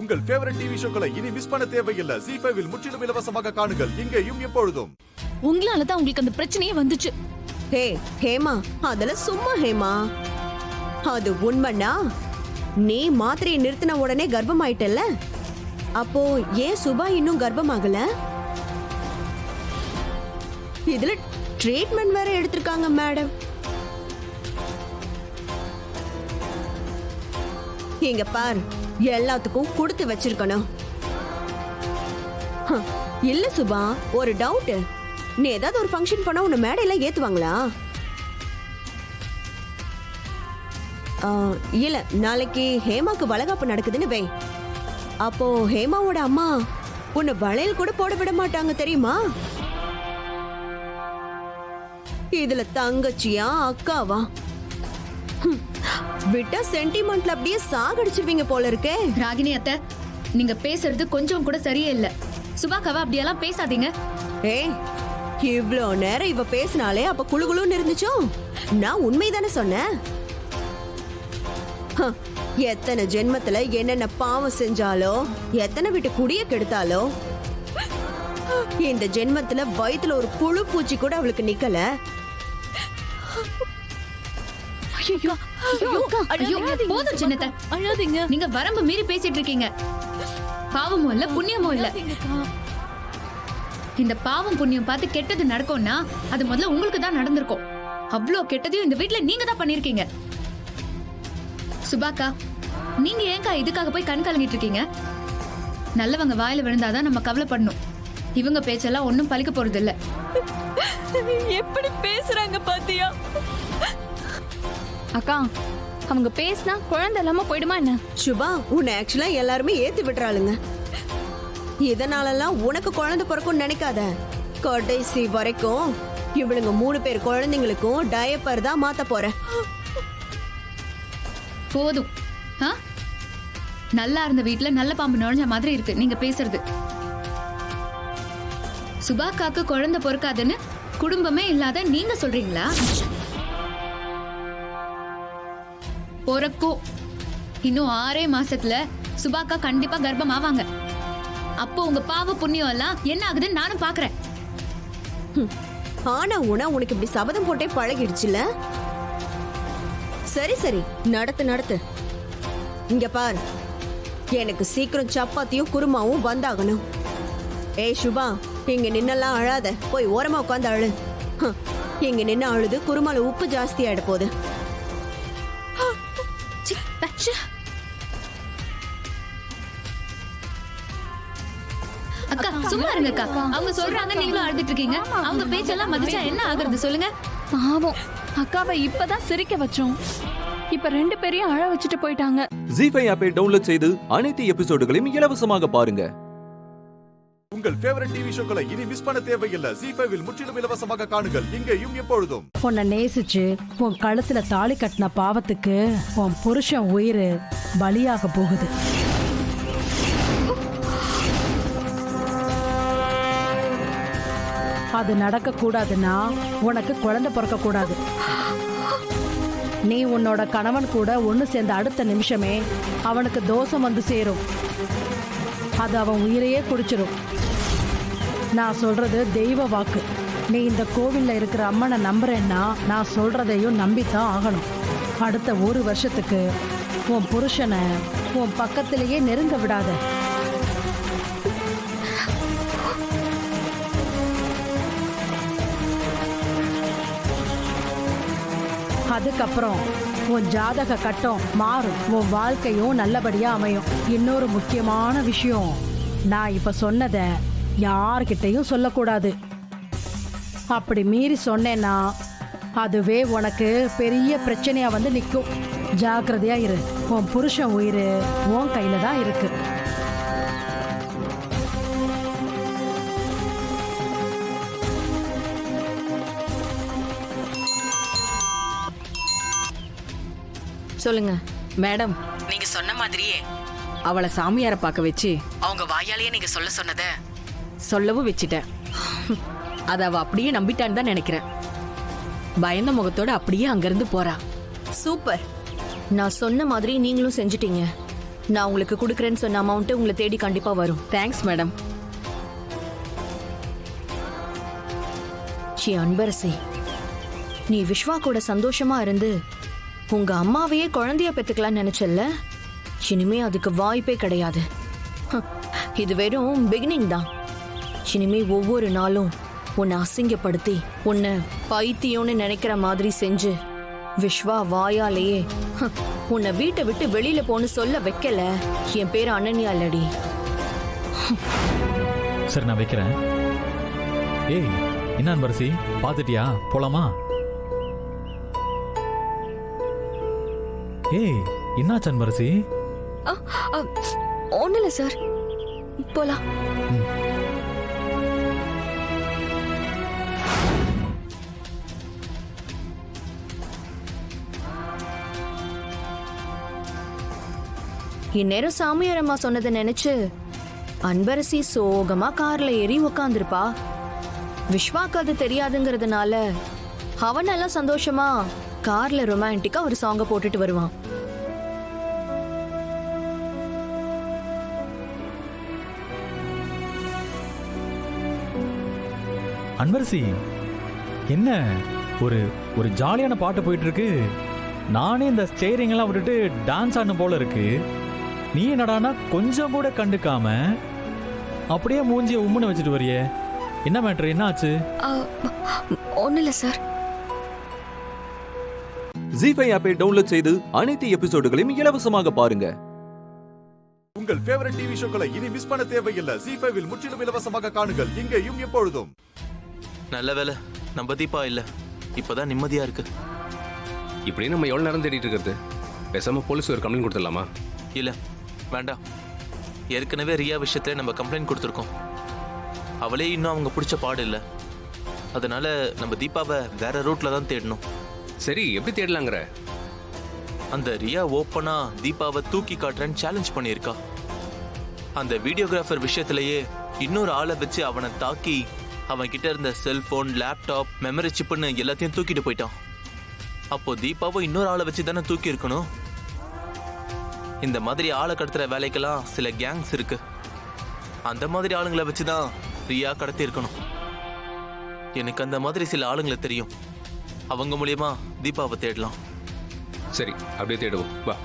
உங்கள் favourite TV ஷோக்களை இனி miss பண்ண தேவையில்லை. ZEE5 இல் முற்றிலும் இலவசமாக காணுங்கள். இங்கேயும் எப்பொழுதும். உங்களால தான் உங்களுக்கு அந்த பிரச்சனையே வந்துச்சு. ஹே ஹேமா, அதெல்லாம் சும்மா ஹேமா. அது உண்மைன்னா நீ மாத்திரையை நிறுத்தின உடனே கர்ப்பமாயிட்டல்ல, அப்போ ஏன் சுபா இன்னும் கர்ப்பமாகல? இதுல ட்ரீட்மெண்ட் வேற எடுத்திருக்காங்க மேடம். இங்க பார், எல்லாத்துக்கும் கொடுத்து வச்சிருக்கணும். இல்ல சுபா, ஒரு டவுட். நீ ஏதாவது ஒரு ஃபங்க்ஷன் பண்ணா உன்னை மேடையில ஏத்துவாங்களா? இல்ல, நாளைக்கு ஹேமாக்கு வளகாப்பு நடக்குதுன்னு வை. அப்போ ஹேமாவோட அம்மா உன்னை வளையல் கூட போட விட மாட்டாங்க தெரியுமா? இதுல தங்கச்சியா அக்காவா? விட்டா சென்டிமெண்ட்ல அப்படியே சாகடிச்சிருவீங்க போல இருக்கே. ராகினி அத்தை, நீங்க பேசுறது கொஞ்சம் கூட சரியே இல்ல. சுபாக்காவா அப்படியெல்லாம் பேசாதீங்க. ஏய், இவ்ளோ நேரம் இவ பேசினாலே அப்ப குளுகுளுன்னு இருந்துச்சோ? நான் உண்மைதானே சொன்னேன். எத்தனை ஜென்மத்துல என்னென்ன பாவம் செஞ்சாலோ, எத்தனை வீட்டு குடிய கெடுத்தாலோ, இந்த ஜென்மத்துல வயித்துல ஒரு புழு பூச்சி கூட அவளுக்கு நிக்கல. போதும் சின்னத்தை, அழாதீங்க. நீங்க வரம்பு மீறி பேசிட்டு இருக்கீங்க. பாவமும் இல்ல புண்ணியமும் இல்ல. இந்த பாவம் புண்ணியம் பார்த்து கெட்டது நடக்கும்னா அது முதல்ல உங்களுக்கு தான் நடந்திருக்கும். அவ்வளோ கெட்டதையும் இந்த வீட்டுல நீங்க தான் பண்ணிருக்கீங்க. சுபாக்கா, நீங்க ஏங்கா இதுக்காக போய் கண் கலங்கிட்டு இருக்கீங்க? நல்லவங்க வாயில விழுந்தாதான் நம்ம கவலைப்படணும். இவங்க பேச்செல்லாம் ஒன்னும் பலிக்க போறது இல்ல. எப்படி பேசுறாங்க பாத்தியா? அக்கா, அவங்க பேசினா குழந்தை இல்லாம போயிடுமா என்ன? சுபா, உன்னை ஆக்சுவலா எல்லாருமே ஏத்தி விடுறாளுங்க. இதனாலலாம் உனக்கு குழந்தை பிறக்கும் நினைக்காத. கடைசி வரைக்கும் இவளுங்க 3 பேர் குழந்தைங்களுக்கும் டயப்பர் தான் மாத்த போறேன். போதும். நல்லா இருந்த வீட்டுல நல்ல பாம்பு நுழைஞ்ச மாதிரி இருக்கு நீங்க பேசுறது. சுபாக்காக்கு குழந்தை பொறுக்காதுன்னு குடும்பமே இல்லாத நீங்க சொல்றீங்களா? பொறக்கும். இன்னும் 6 மாசத்துல சுபாக்கா கண்டிப்பா கர்ப்பம் ஆவாங்க. அப்போ உங்க பாவ புண்ணியம் எல்லாம் என்ன ஆகுதுன்னு நானும் பாக்குறேன். ஆனா உனக்கு இப்படி சபதம் போட்டே பழகிடுச்சுல. சரி சரி, நடத்து. இங்க பார், எனக்கு சீக்கிரம் சப்பாத்தியும் குருமாவும் வந்தாகணும். ஏய் சுபா, இங்க நின்னெல்லாம் அழாத, போய் ஓரமா உட்காந்து அழு. இங்க நின்னு அழுது குருமால உப்பு ஜாஸ்தி ஆயிட போகுது. அக்கா சும்மா இருங்க அக்கா. அவங்க சொல்றாங்க, நீங்களும் அழுதுட்டு இருக்கீங்க. அவங்க பேச்செல்லாம் மதிச்சா என்ன ஆகுறது சொல்லுங்க? பாவம், அக்காவை இப்பதான் சிரிக்க வச்சோம். இப்ப 2 பேரையும் அழ வச்சுட்டு போயிட்டாங்க. ZEE5 ஆப்பை டவுன்லோட் செய்து அனைத்து எபிசோடுகளையும் இலவசமாக பாருங்க. உங்கள் ஃபேவரட் டிவி ஷோக்களை இனி மிஸ் பண்ண தேவையில்லை. ZEE5 இல் முற்றிலும் இலவசமாக காணுங்கள். இங்கேயும் எப்பொழுதும். உன்னை நேசிச்சு உன் கழுத்துல தாலி கட்டின பாவத்துக்கு உன் புருஷன் உயிர் பலியாக போகுது. அது நடக்க கூடாதுன்னா உனக்கு குழந்தை பிறக்க கூடாது. நீ உன்னோட கணவன் கூட ஒண்ணு சேர்ந்த அடுத்த நிமிஷமே அவனுக்கு தோஷம் வந்து சேரும். அது அவன் உயிரையே குடிச்சிடும். நான் சொல்றது தெய்வ வாக்கு. நீ இந்த கோவில்ல இருக்கிற அம்மனை நம்புறேன்னா நான் சொல்றதையும் நம்பித்தான் ஆகணும். அடுத்த 1 வருஷத்துக்கு உன் புருஷனை உன் பக்கத்திலேயே நெருங்க விடாத. அதுக்கப்புறம் உன் ஜாதக கட்டம் மாறும். உன் வாழ்க்கையும் நல்லபடியா அமையும். இன்னொரு முக்கியமான விஷயம், நான் இப்ப சொன்னத யார்கிட்டையும் சொல்லக்கூடாது. அப்படி மீறி சொன்னேன்னா அதுவே உனக்கு பெரிய பிரச்சனையா வந்து நிற்கும். ஜாக்கிரதையா இரு. உன் புருஷன் உயிர் உன் கையில தான் இருக்கு. சொல்லுங்க மேடம். நீங்க சொன்ன மாதிரியே அவளை சாமியார பார்க்க வச்சு அவங்க வாயாலேயே நீங்க சொல்ல சொன்னத சொல்லவும் வச்சிட்டேன். அத அவ அப்படியே நம்பிட்டான்னு தான் நினைக்கிறேன். பயந்த முகத்தோட அப்படியே அங்கிருந்து போறா. சூப்பர். நான் சொன்ன மாதிரி நீங்களும் செஞ்சிட்டீங்க. நான் உங்களுக்கு கொடுக்குறேன்னு சொன்ன அமௌண்ட் உங்களை தேடி கண்டிப்பா வரும். Thanks madam. சி அன்பரசி, நீ விஸ்வா கூட சந்தோஷமா இருந்து உங்க அம்மாவையே குழந்தைய பெத்துக்கலாம்னு நினைச்சல்ல? இனிமே அதுக்கு வாய்ப்பே கிடையாது. இது வெறும் பிகினிங் தான். இனிமே ஒவ்வொரு நாளும் உன்னை அசிங்கப்படுத்தி உன்னை பைத்தியம்னு நினைக்கிற மாதிரி செஞ்சு விஸ்வா வாயாலேயே உன்னை வீட்டை விட்டு வெளியில போன்னு சொல்ல வைக்கல, என் பேர் அனன்யா இல்லடி. சரி நான் வைக்கிறேன். ஏய் என்ன அன்பரசி, பார்த்துட்டியா? போலாமா? ஏய் என்னாச்சு அன்பரசி? ஒன்றும் இல்லை சார், போலாம். இந்நேரம் சாமியார் அம்மா சொன்னதை நினைச்சு அன்பரசி சோகமா கார்ல ஏறி உக்காந்துருப்பா. விஸ்வாக்கு அது தெரியாதுங்கிறதுனால அவன் நல்லா சந்தோஷமா கார்ல ரொமான்டிக்கா ஒரு சாங்க போட்டுட்டு வருவான். அன்பரசி என்ன ஒரு ஒரு ஜாலியான பாட்டு போயிட்டு இருக்கு. நானே இந்த ஸ்டேரிங் எல்லாம் விட்டுட்டு டான்ஸ் ஆடணும் போல இருக்கு. நீ என்னடானா கொஞ்சம் கூட கண்டுக்காம அப்படியே மூஞ்சிய உம்முன்னு வச்சுட்டு வரியே. என்ன மேட்ரு, என்ன ஆச்சு? ஒன்றும் இல்லை சார். ஜி5 ஆப்பை டவுன்லோட் செய்து அனைத்து எபிசோடுகளையும் இலவசமாக பாருங்க. உங்கள் ஃபேவரட் டிவி ஷோக்களை இனி மிஸ் பண்ண தேவையில்லை. ஜி5 முற்றிலும் இலவசமாக காணுங்கள் இங்கேயும் எப்பொழுதும். நல்ல வேலை நம்ம தீபா இல்ல, இப்பதான் நிம்மதியா இருக்கு. இப்படி நம்ம எவ்வளவு நேரம் தேடிட்டு இருக்கிறது? பேசாம போலீஸ் ஒரு கம்ப்ளைண்ட் கொடுத்துடலாமா? இல்ல வேண்டாம், ஏற்கனவே ரியா விஷயத்துல நம்ம கம்ப்ளைண்ட் கொடுத்துருக்கோம். அவளே இன்னும் அவங்க பிடிச்ச பாடு இல்லை. அதனால நம்ம தீபாவை வேற ரூட்ல தான் தேடணும். சரி, எப்படி தேடலாங்கிற? அந்த ரியா ஓப்பனா தீபாவை தூக்கி காட்டுறேன்னு சேலஞ்ச் பண்ணியிருக்கா. அந்த வீடியோகிராஃபர் விஷயத்திலேயே இன்னொரு ஆளை வச்சு அவனை தாக்கி அவன் கிட்ட இருந்த செல்போன், லேப்டாப், மெமரி சிப்புன்னு எல்லாத்தையும் தூக்கிட்டு போயிட்டான். அப்போ தீபாவை இன்னொரு ஆளை வச்சு தானே தூக்கி இருக்கணும். இந்த மாதிரி ஆளை கடத்துற வேலைக்கெல்லாம் சில கேங்ஸ் இருக்கு. அந்த மாதிரி ஆளுங்களை வச்சுதான் ரியா கடத்தி இருக்கணும். எனக்கு அந்த மாதிரி சில ஆளுங்களை தெரியும். அவங்க மூலியமா தீபாவை தேடலாம். சரி, அப்படியே தேடுவோம், வா.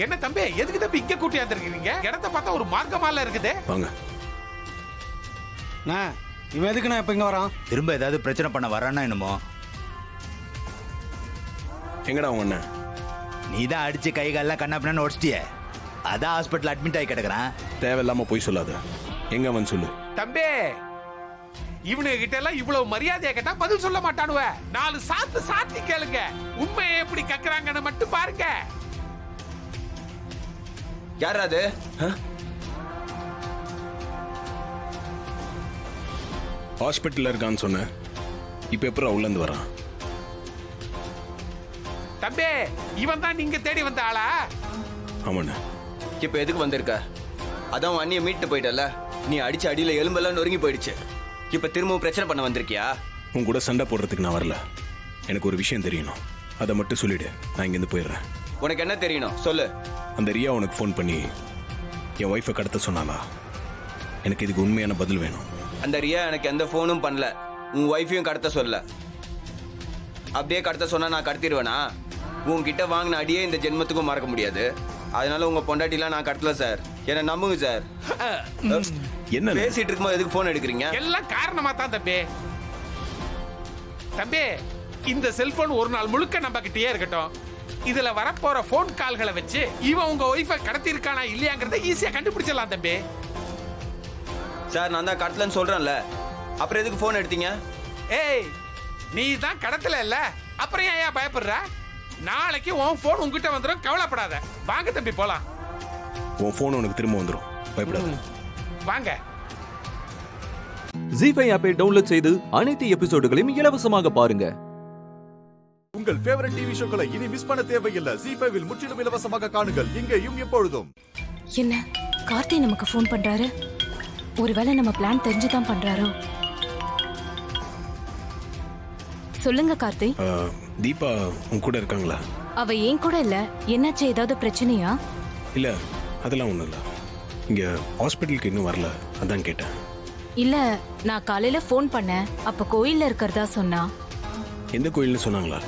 என்ன தம்பி, எதுக்கு தம்பி இங்க கூட்டி வந்திருக்கீங்க? இடத்த பார்த்தா ஒரு மார்க்கமால இருக்குது. வாங்க. இவன் எதுக்கு நான் இப்ப இங்க வரான்? திரும்ப ஏதாவது பிரச்சனை பண்ண வரானா என்னமோ? எங்கடா உங்க அண்ணன்? நீ தான் அடிச்சு கை காலெல்லாம் கண்ணாப்பின்னு உடச்சிட்டிய. அதான் ஹாஸ்பிட்டல் அட்மிட் ஆகி கிடக்குறான். தேவையில்லாம போய் சொல்லாத. எங்க அவன் சொல்லு. தம்பி, இவனுங்க கிட்ட எல்லாம் இவ்வளவு மரியாதையா கேட்டா பதில் சொல்ல மாட்டானுவ. 4 சாத்தி கேளுங்க. உண்மையை எப்படி கக்குறாங்கன்னு மட்டும் பாருங்க. யாரா அது? ஹாஸ்பிட்டல்ல இருக்கான்னு சொன்ன. இப்ப எப்பறம் உள்ள இருந்து வரான்? தம்பி, இவன் தான் நீங்க தேடி வந்த ஆளா? ஆமாண்ணா. இப்ப எதுக்கு வந்திருக்க? அதான் உன் அண்ணியை மீட்டு போயிட்டல. நீ அடிச்ச அடியில எலும்பெல்லாம் நொறுங்கி போயிடுச்சு. இப்ப திரும்பவும் பிரச்சனை பண்ண வந்திருக்கியா? உன் கூட சண்டை போடுறதுக்கு நான் வரல. எனக்கு ஒரு விஷயம் தெரியணும். அதை மட்டும் சொல்லிடு, நான் இங்கிருந்து போயிடுறேன். உனக்கு என்ன தெரியணும் சொல்லு. அந்த ரியா உனக்கு ஃபோன் பண்ணி என் ஒய்ஃபை கடத்த சொன்னாலா? எனக்கு இதுக்கு உண்மையான பதில் வேணும். அந்த ரியா எனக்கு எந்த ஃபோனும் பண்ணல. உன் ஒய்ஃபையும் கடத்த சொல்லல. அப்படியே கடத்த சொன்னா நான் கடத்திடுவேனா? உன்கிட்ட வாங்கின அடியே இந்த ஜென்மத்துக்கும் மறக்க முடியாது. அதனால உங்க பொண்டாட்டிலாம் நான் கடத்தல சார். என்ன நம்புங்க சார். என்ன பேசிட்டு இருக்கும்போது எதுக்கு போன் எடுக்கிறீங்க? எல்லாம் காரணமா தான் தம்பி. தம்பி, இந்த செல்போன் ஒரு நாள் முழுக்க நம்ம கிட்டயே இருக்கட்டும். இதுல வரப்போற போன் கால்களை வச்சு இவன் உங்க ஒய்ஃபை கடத்தி இருக்கானா இல்லையாங்கிறத ஈஸியா கண்டுபிடிச்சிடலாம் தம்பி. சார், நான் தான் கடத்தலன்னு சொல்றேன்ல, அப்புறம் எதுக்கு போன் எடுத்தீங்க? ஏய், நீ தான் கடத்தல இல்ல, அப்புறம் ஏன் பயப்படுற? நாளைக்கு உன் போன் உங்ககிட்ட வந்துடும், கவலைப்படாத. வாங்க தம்பி போலாம். உன் போன் உனக்கு திரும்ப வந்துடும், பயப்படாத. வாங்க. ஜி5 ஆப்பை டவுன்லோட் செய்து அனைத்து எபிசோடுகளையும் இலவசமாக பாருங்க. உங்கள் ஃபேவரட் டிவி ஷோக்களை இனி மிஸ் பண்ண தேவையில்லை. ZEE5 இல் முற்றிலும் இலவசமாக காணுங்கள் இங்கேயும் எப்பொழுதும். என்ன கார்த்தி நமக்கு ஃபோன் பண்றாரு? ஒருவேளை நம்ம பிளான் தெரிஞ்சுதான் பண்றாரோ? சொல்லுங்க கார்த்தி. தீபா உன் கூட இருக்காங்களா? அவ ஏன் கூட இல்ல. என்னாச்சு, ஏதாவது பிரச்சனையா? இல்ல அதெல்லாம் ஒண்ணும் இல்ல. இங்க ஹாஸ்பிட்டலுக்கு இன்னும் வரல, அதான் கேட்டேன். இல்ல, நான் காலையில ஃபோன் பண்ணேன். அப்ப கோயில்ல இருக்கிறதா சொன்னா. எந்த கோயில்னு சொன்னாங்களா?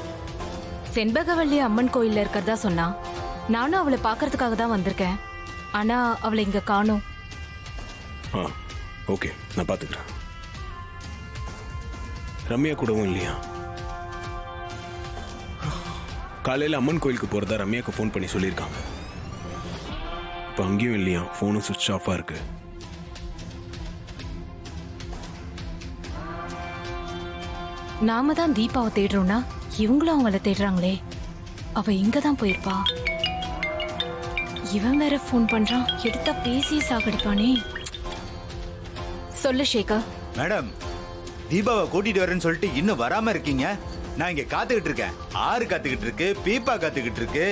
செண்பகவல்லி அம்மன் கோயில்ல இருக்கிறதா சொன்னா. நானும் அவளை பாக்குறதுக்காக தான் வந்திருக்கேன். ஆனா அவளை இங்க காணோம். ஓகே, நான் பாத்துக்கிறேன். ரம்யா கூடவும் இல்லையா? காலையில அம்மன் கோயிலுக்கு போறதா ரம்யாக்கு ஃபோன் பண்ணி சொல்லியிருக்காங்க. இப்ப அங்கேயும் இல்லையா, போனும் சுவிட்ச் ஆஃபா இருக்கு. நாம தான் தீபாவை தேடுறோம்னா இவங்களும் அவங்கள தேடுறாங்களே. அவ இங்க தான் போயிருப்பா. இவன் வேற ஃபோன் பண்றான். எடுத்தா பேசி சாகடிப்பானே. சொல்லு சேகர். மேடம், தீபாவை கூட்டிட்டு வரேன்னு சொல்லிட்டு இன்னும் வராம இருக்கீங்க. நான் இங்க காத்துக்கிட்டு இருக்கேன். ஆறு காத்துக்கிட்டு இருக்கு, பீப்பா காத்துக்கிட்டு இருக்கு.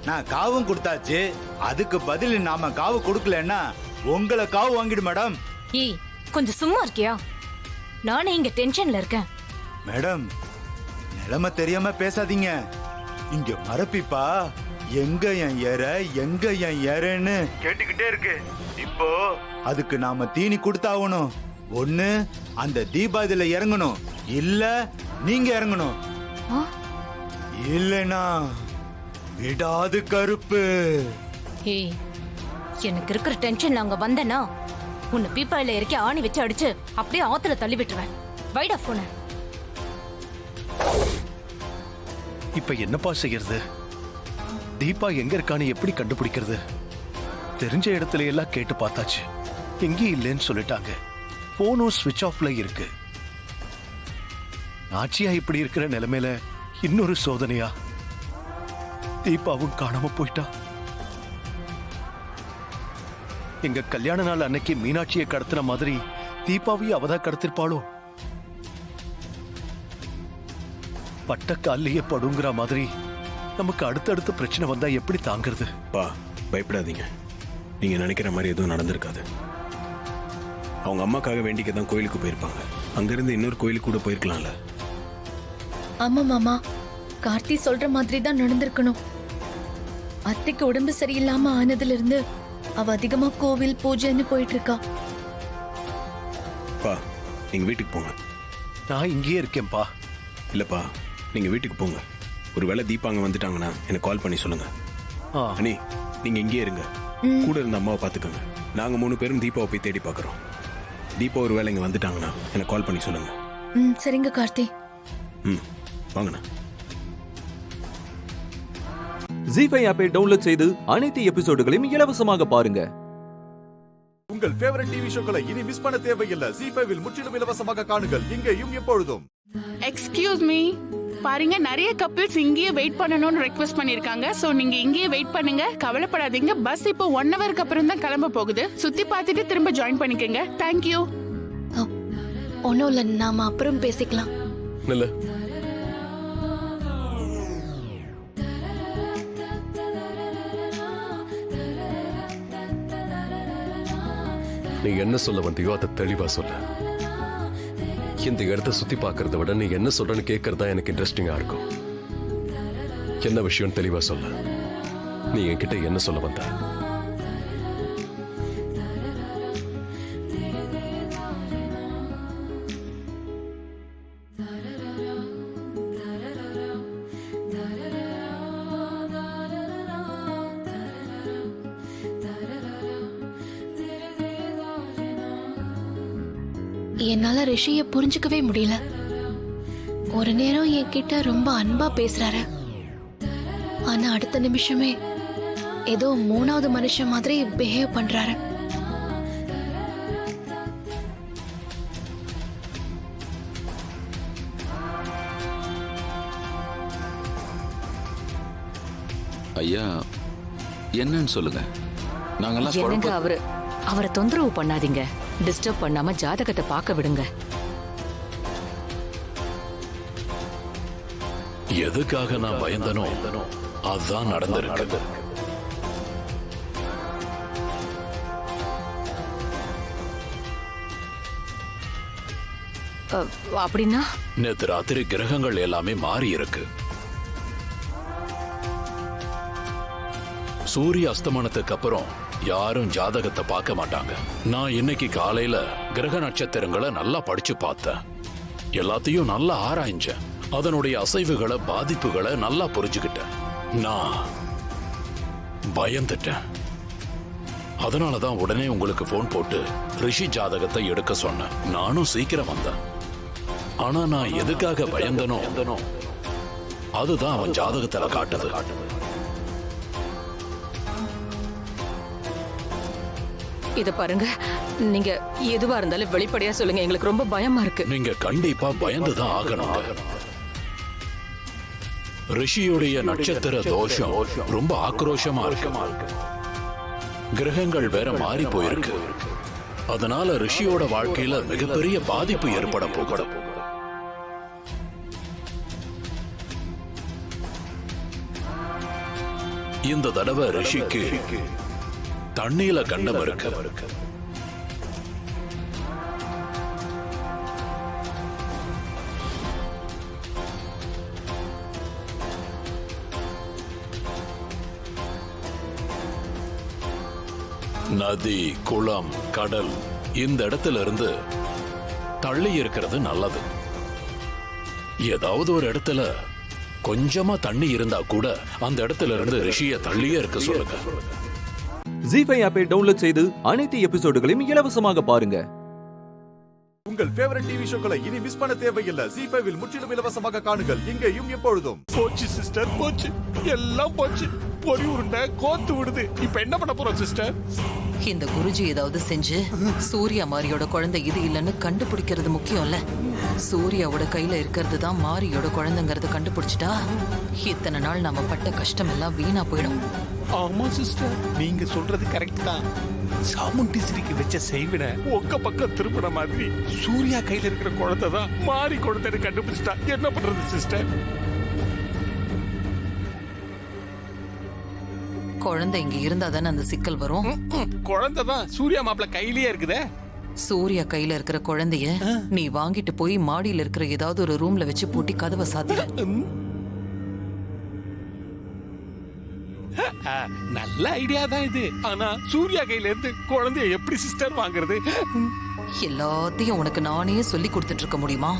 நான் காவும் கொடுத்தாச்சு. அதுக்கு பதில் நாம காவு கொடுக்கலன்னா உங்களை காவு வாங்கிடு மேடம். ஏய், கொஞ்சம் சும்மா இருக்கியா? நானே இங்க டென்ஷன்ல இருக்கேன். மேடம், நிலைமை தெரியாம பேசாதீங்க. இங்க மரப்பிப்பா எங்க என் ஏற எங்க என் ஏறன்னு கேட்டுக்கிட்டே இருக்கு. இப்போ அதுக்கு நாம தீனி கொடுத்தாகணும். ஒண்ணு அந்த தீபா இதுல இறங்கணும், இல்ல நீங்க இறங்கணும். இல்லனா விடாது கருப்பு. ஏய், எனக்கு இருக்கிற டென்ஷன்ல அங்க வந்தேனா உன்னை பீப்பாயில இறக்கி ஆணி வச்சு அடிச்சு அப்படியே ஆத்துல தள்ளி விட்டுருவேன். வைடா போன. இப்ப என்னப்பா செய்யறது? தீபா எங்க இருக்கான்னு எப்படி கண்டுபிடிக்கிறது? தெரிஞ்ச இடத்துல எல்லாம் கேட்டு பார்த்தாச்சு, எங்கேயும் இல்லைன்னு சொல்லிட்டாங்க. போனும் ஸ்விட்ச் ஆஃப்ல இருக்கு. ஆச்சியா இப்படி இருக்கிற நிலைமையில இன்னொரு சோதனையா? தீபாவும் காணாம போயிட்டா. எங்க கல்யாண நாள் அன்னைக்கு மீனாட்சியை கடத்தின மாதிரி தீபாவையும் அவதான் கடத்திருப்பாளோ? பட்ட காலிலேயே படுங்கிற மாதிரி நமக்கு அடுத்தடுத்த பிரச்சனை வந்தா எப்படி தாங்கிறது? பா, பயப்படாதீங்க. நீங்க நினைக்கிற மாதிரி எதுவும் நடந்திருக்காது. அவங்க அம்மாக்காக வேண்டிக்க தான் கோயிலுக்கு போயிருப்பாங்க. அங்கிருந்து இன்னொரு கோயிலுக்கு கூட போயிருக்கலாம்ல. ஆமா மாமா, கார்த்தி சொல்ற மாதிரி தான் நடந்திருக்கணும். அத்தைக்கு உடம்பு சரியில்லாம ஆனதுல இருந்து அவ அதிகமா கோவில் பூஜைன்னு போயிட்டு இருக்கா. பா, நீங்க வீட்டுக்கு போங்க. நான் இங்கேயே இருக்கேன்பா. இல்லப்பா, நீங்க வீட்டுக்கு போங்க. ஒருவேளை தீபா அங்க வந்துட்டாங்கன்னா எனக்கு கால் பண்ணி சொல்லுங்க. அண்ணி, நீங்க இங்கே இருங்க. கூட இருந்த அம்மாவை பாத்துக்கோங்க. நாங்க 3 பேரும் தீபாவை போய் தேடி பாக்குறோம். தீபா ஒருவேளை இங்க வந்துட்டாங்கன்னா எனக்கு கால் பண்ணி சொல்லுங்க. சரிங்க கார்த்தி. வாங்கண்ணா. ZEE5 ஆப்பை டவுன்லோட் செய்து அனைத்து எபிசோடுகளையும் இலவசமாக பாருங்க. உங்கள் ஃபேவரட் டிவி ஷோக்களை இனி மிஸ் பண்ண தேவையில்லை. ZEE5 இல் முற்றிலும் இலவசமாக காணுங்கள் இங்கேயும் எப்பொழுதும். எக்ஸ்கியூஸ் மீ, பாருங்க, நிறைய கப்பிள்ஸ் இங்கேயே வெயிட் பண்ணணும்னு ரெக்வெஸ்ட் பண்ணிருக்காங்க. சோ நீங்க இங்கேயே வெயிட் பண்ணுங்க, கவலைப்படாதீங்க. பஸ் இப்போ 1 ஹவருக்கு அப்புறம் தான் கிளம்ப போகுது. சுத்தி பார்த்துட்டு திரும்ப ஜாயின் பண்ணிக்கங்க. தேங்க்யூ. ஒன்னும் இல்ல, நாம அப்புறம் பேசிக்கலாம். இல்ல, நீ என்ன சொல்ல வந்தியோ அதை தெளிவா சொல்ல. இந்த இடத்த சுத்தி பார்க்கறத விட நீ என்ன சொல்றன்னு கேட்கறதா எனக்கு இன்ட்ரெஸ்டிங்கா இருக்கும். என்ன விஷயம் தெளிவா சொல்ல. நீ என்கிட்ட என்ன சொல்ல வந்த? என்னால ரிஷிய புரிஞ்சுக்கவே முடியல. ஒரு நேரம் என்கிட்ட ரொம்ப அன்பா பேசுறாரு, ஆனா அடுத்த நிமிஷமே ஏதோ 3வது மனுஷன் மாதிரி பிஹேவ் பண்றாரு. ஐயா, என்னன்னு சொல்லுங்க. என்னங்க அவரை தொந்தரவு பண்ணாதீங்க. டிஸ்டர்ப் பண்ணாம ஜாதகத்தை பார்க்க விடுங்க. எதுக்காக நான் பயந்தனோ அதுதான் நடந்திருக்கு. அப்படின்னா நேத்து ராத்திரி கிரகங்கள் எல்லாமே மாறி இருக்கு. சூரிய அஸ்தமனத்துக்கு அப்புறம் யாரும் ஜாதகத்தை பார்க்க மாட்டாங்க. நான் இன்னைக்கு காலையில கிரக நட்சத்திரங்களை நல்லா படிச்சு பார்த்தேன். எல்லாத்தையும் நல்லா ஆராய்ஞ்சேன். அதனுடைய அசைவுகளை பாதிப்புகளை நல்லா புரிஞ்சுக்கிட்டேன். நான் பயந்துட்டேன். அதனாலதான் உடனே உங்களுக்கு போன் போட்டு ரிஷி ஜாதகத்தை எடுக்க சொன்னேன். நானும் சீக்கிரம் வந்தேன். ஆனா நான் எதுக்காக பயந்தனோ அதுதான் அவன் ஜாதகத்துல காட்டுது. இத பாருங்க, நீங்க எதுவா இருந்தாலும் வெளிப்படையா சொல்லுங்க. எங்களுக்கு ரொம்ப பயமா இருக்கு. நீங்க கண்டிப்பா பயந்துதான் ஆகணும். ரிஷியுடைய நட்சத்திர தோஷம் ரொம்ப ஆக்ரோஷமா இருக்கு. கிரகங்கள் வேற மாறி போயிருக்கு. அதனால ரிஷியோட வாழ்க்கையில மிகப்பெரிய பாதிப்பு ஏற்பட போகணும். இந்த தடவை ரிஷிக்கு தண்ணீல கண்டம் இருக்கு. நதி, குளம், கடல் இந்த இடத்துல இருந்து தள்ளி இருக்கிறது நல்லது. ஏதாவது ஒரு இடத்துல கொஞ்சமா தண்ணி இருந்தா கூட அந்த இடத்துல இருந்து ரிஷிய தள்ளியே இருக்க சொல்லுங்க. ஜீஃபை ஆப்பை டவுன்லோட் செய்து அனைத்து எபிசோடுகளையும் இலவசமாக பாருங்க. உங்கள் ஃபேவரட் டிவி ஷோக்களை இனி மிஸ் பண்ண தேவையில்லை. ஜீஃபைவில் முற்றிலும் இலவசமாக காணுங்கள். இங்கேயும் எப்பொழுதும். போச்சு சிஸ்டர், போச்சு, எல்லாம் போச்சு. பொறி உருண்டை கோத்து விடுது. இப்ப என்ன பண்ண போறோம் சிஸ்டர்? இந்த குருஜி ஏதாவது செஞ்சு சூர்யா மாரியோட குழந்தை இது இல்லைன்னு கண்டுபிடிக்கிறது முக்கியம் இல்ல. சூர்யாவோட கையில இருக்கிறது தான் மாரியோட குழந்தைங்கிறத கண்டுபிடிச்சிட்டா இத்தனை நாள் நம்ம பட்ட கஷ்டம் எல்லாம் வீணா போயிடும். ஆமா சிஸ்டர், நீங்க சொல்றது கரெக்ட் தான். சாமுண்டி சிரிக்கு வச்ச செய்வின உங்க பக்கம் திருப்பின மாதிரி சூர்யா கையில இருக்கிற குழந்தை தான் மாறி குழந்தைன்னு கண்டுபிடிச்சிட்டா என்ன பண்றது சிஸ்டர்? குழந்தை இங்க இருந்தா தானே அந்த சிக்கல் வரும். குழந்தை தான் சூர்யா மாப்பிள்ள கையிலேயே இருக்குதே. சூர்யா கையில இருக்கிற குழந்தைய நீ வாங்கிட்டு போய் மாடியில இருக்கிற ஏதாவது ஒரு ரூம்ல வச்சு பூட்டி கதவை சாத்திர. நல்ல ஐடியா தான் இது. ஆனா சூர்யா கையில இருந்து குழந்தைய எப்படி சிஸ்டர் வாங்குறது? எல்லாத்தையும் உனக்கு நானே சொல்லி கொடுத்துட்டு இருக்க முடியுமா?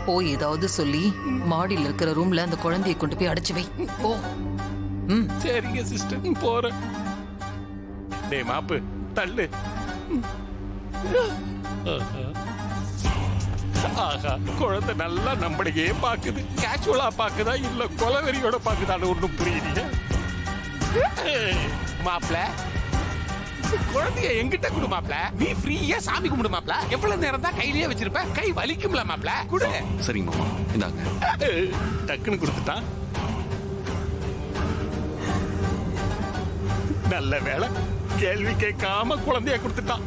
போய் ஏதாவது சொல்லி மாடியில இருக்கிற ரூம்ல அந்த குழந்தைய கொண்டு போய் அடைச்சு வை. ஓ சரிங்க சிஸ்டர், போறேன். டேய் மாப்பு தள்ளு. ஆஹா, குழந்தை நல்லா நம்மளையே பாக்குது. கேஷுவலா பாக்குதா இல்ல கொலவெறியோட பாக்குதான்னு ஒண்ணும் புரியலையே. மாப்ள, குழந்தைய எங்கிட்ட குடு மாப்ள. நீ ஃப்ரீயா சாமி கும்பிடு மாப்ள. எவ்வளவு நேரம் தான் கையிலேயே வச்சிருப்ப? கை வலிக்கும்ல மாப்ள. குடு. சரிங்க மாமா, இந்தாங்க. டக்குன்னு கொடுத்துட்டான். நல்ல வேலை, கேள்வி கேட்காம குழந்தைய கொடுத்துட்டான்.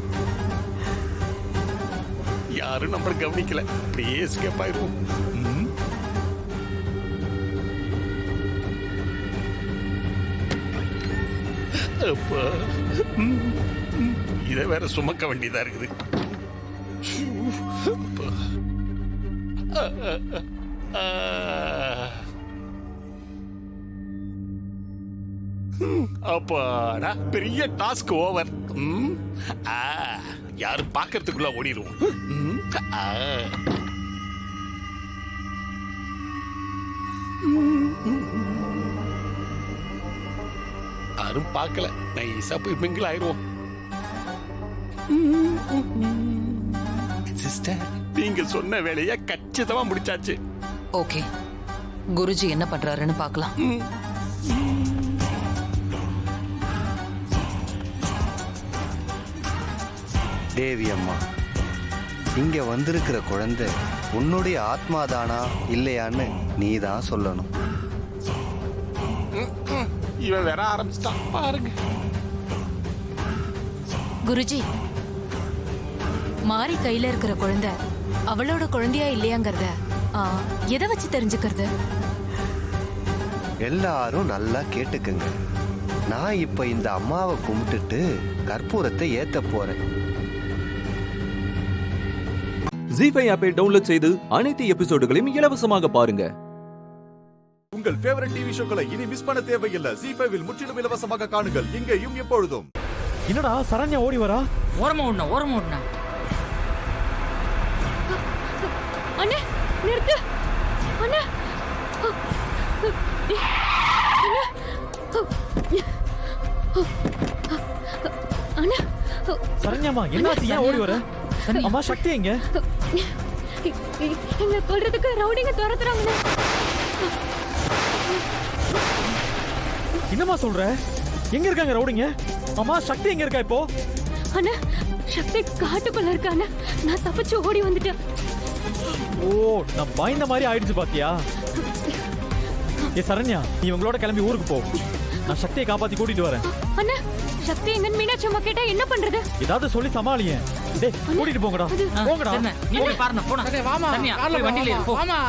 யாரும் நம்மள கவனிக்கல. அப்படியே எஸ்கேப் ஆயிடுவோம். இதை வேற சுமக்க வேண்டியதா இருக்குது. அப்பாடா, பெரிய டாஸ்க் ஓவர். யாரும் பாக்கிறதுக்குள்ள ஓடிடுவோம். யாரும் பார்க்கல. நைஸா போய் மிங்கிள் ஆயிடுவோம். சிஸ்டர், நீங்க சொன்ன வேலைய கச்சிதமா முடிச்சாச்சு. ஓகே, குருஜி என்ன பண்றாருன்னு பார்க்கலாம். தேவி அம்மா, இங்க வந்திருக்கிற குழந்தை உன்னுடைய ஆத்மாதானா இல்லையான்னு நீ தான் சொல்லணும். இவன் வேற ஆரம்பிச்சிட்டான் பாருங்க. குருஜி, மாரி கையில இருக்கிற குழந்தை அவளோட குழந்தையா இல்லையாங்கிறத எதை வச்சு தெரிஞ்சுக்கிறது? எல்லாரும் நல்லா கேட்டுக்குங்க. நான் இப்ப இந்த அம்மாவை கும்பிட்டுட்டு கற்பூரத்தை ஏத்த போறேன். ஜீஃபை ஆப்பை டவுன்லோட் செய்து அனைத்து எபிசோடுகளையும் இலவசமாக பாருங்க. உங்கள் ஃபேவரட் டிவி ஷோக்களை இனி மிஸ் பண்ண தேவையில்லை. ஜீஃபைவில் முற்றிலும் இலவசமாக காணுங்கள் இங்கேயும் எப்பொழுதும். என்னடா சரண்யா ஓடி வரா? ஓரமா ஓடனா அண்ணே நிறுத்து அண்ணே. அண்ணே சரண்யாமா என்னாச்சு? ஏன் ஓடி வர? அம்மா சக்தி எங்க? எங்களை கொல்றதுக்கு ரவுடிங்க துரத்துறாங்க. என்னம்மா சொல்ற? எங்க இருக்காங்க ரவுடிங்க? அம்மா சக்தி எங்க இருக்கா இப்போ? அண்ணா சக்தி காட்டுக்குள்ள இருக்கானே. நான் தப்பிச்சு ஓடி வந்துட்டேன். ஓ, நான் பயந்த மாதிரி ஆயிடுச்சு பாத்தியா? ஏ சரண்யா, நீ இவங்களோட கிளம்பி ஊருக்கு போ. நான் சக்தியை காப்பாத்தி கூட்டிட்டு வரேன். அண்ணா சக்தி எங்கன்னு மீனாட்சி அம்மா கேட்டா என்ன பண்றது? ஏதாவது சொல்லி சமாளிங்க. டேய் கூட்டிட்டு போங்கடா. போங்கடா. நீ போய் பாருங்க போடா. வாமா வண்டியில ஏறு போ. வாமா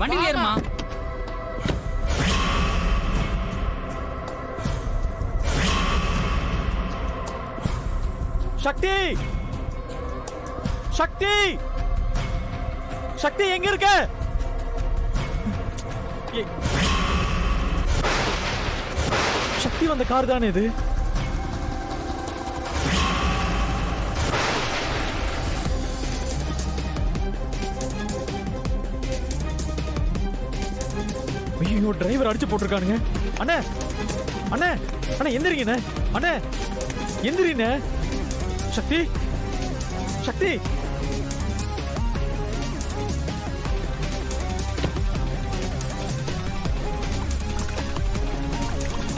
வண்டியில ஏறுமா. சக்தி சக்தி சக்தி எங்க இருக்க? சக்தி வந்த கார் தானே இது? ஐயோ டிரைவர் அடிச்சு போட்டிருக்கானுங்க. அண்ணே அண்ணே அண்ணே எந்திரிங்க அண்ணே, எந்திரிங்க. சக்தி சக்தி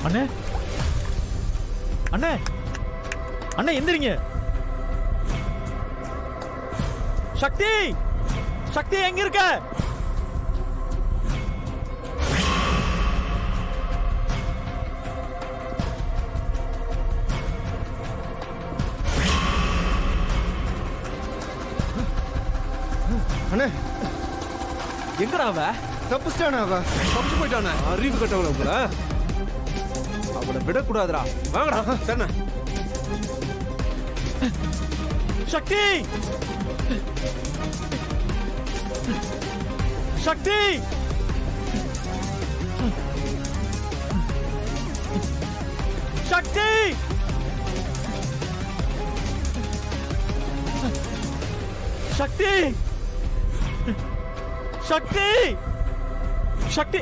அண்ணே அண்ணே அண்ணே எந்திரிங்க. சக்தி சக்தி எங்க இருக்க? அண்ணே எங்கடா அவ? தப்பிச்சிட்டானே அவ. தப்பிச்சு போயிட்டானே. அறிவு கட்டவள உங்கள அவளை விடக்கூடாதுடா. வாங்கடா. சரிண்ணே. சக்தி சக்தி சக்தி சக்தி சக்தி சக்தி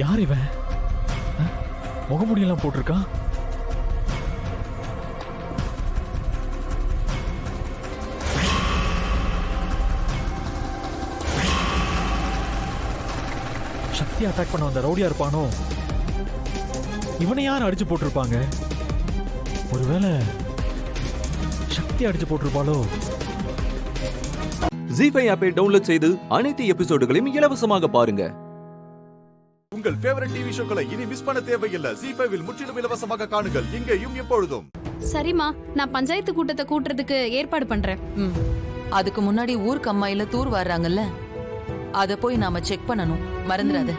யார் இவன்? முகமுடியெல்லாம் போட்டிருக்கான். சக்தி அட்டாக் பண்ண வந்த ரவுடியா இருப்பானோ? இவனை யார் அடிச்சு போட்டிருப்பாங்க? ஒருவேளை சக்தி அடிச்சு போட்டிருப்பாளோ? ஜீஃபை ஆப்பை டவுன்லோட் செய்து அனைத்து எபிசோடுகளையும் இலவசமாக பாருங்க. உங்கள் ஃபேவரட் டிவி ஷோக்களை இனி மிஸ் பண்ண தேவையில்லை. ஜீஃபைவில் முற்றிலும் இலவசமாக காணுங்கள் இங்கேயும் எப்பொழுதும். சரிம்மா, நான் பஞ்சாயத்து கூட்டத்தை கூட்டுறதுக்கு ஏற்பாடு பண்றேன். அதுக்கு முன்னாடி ஊருக்கு அம்மாயில தூர் வர்றாங்கல்ல, அத போய் நாம செக் பண்ணணும். மறந்துடாத.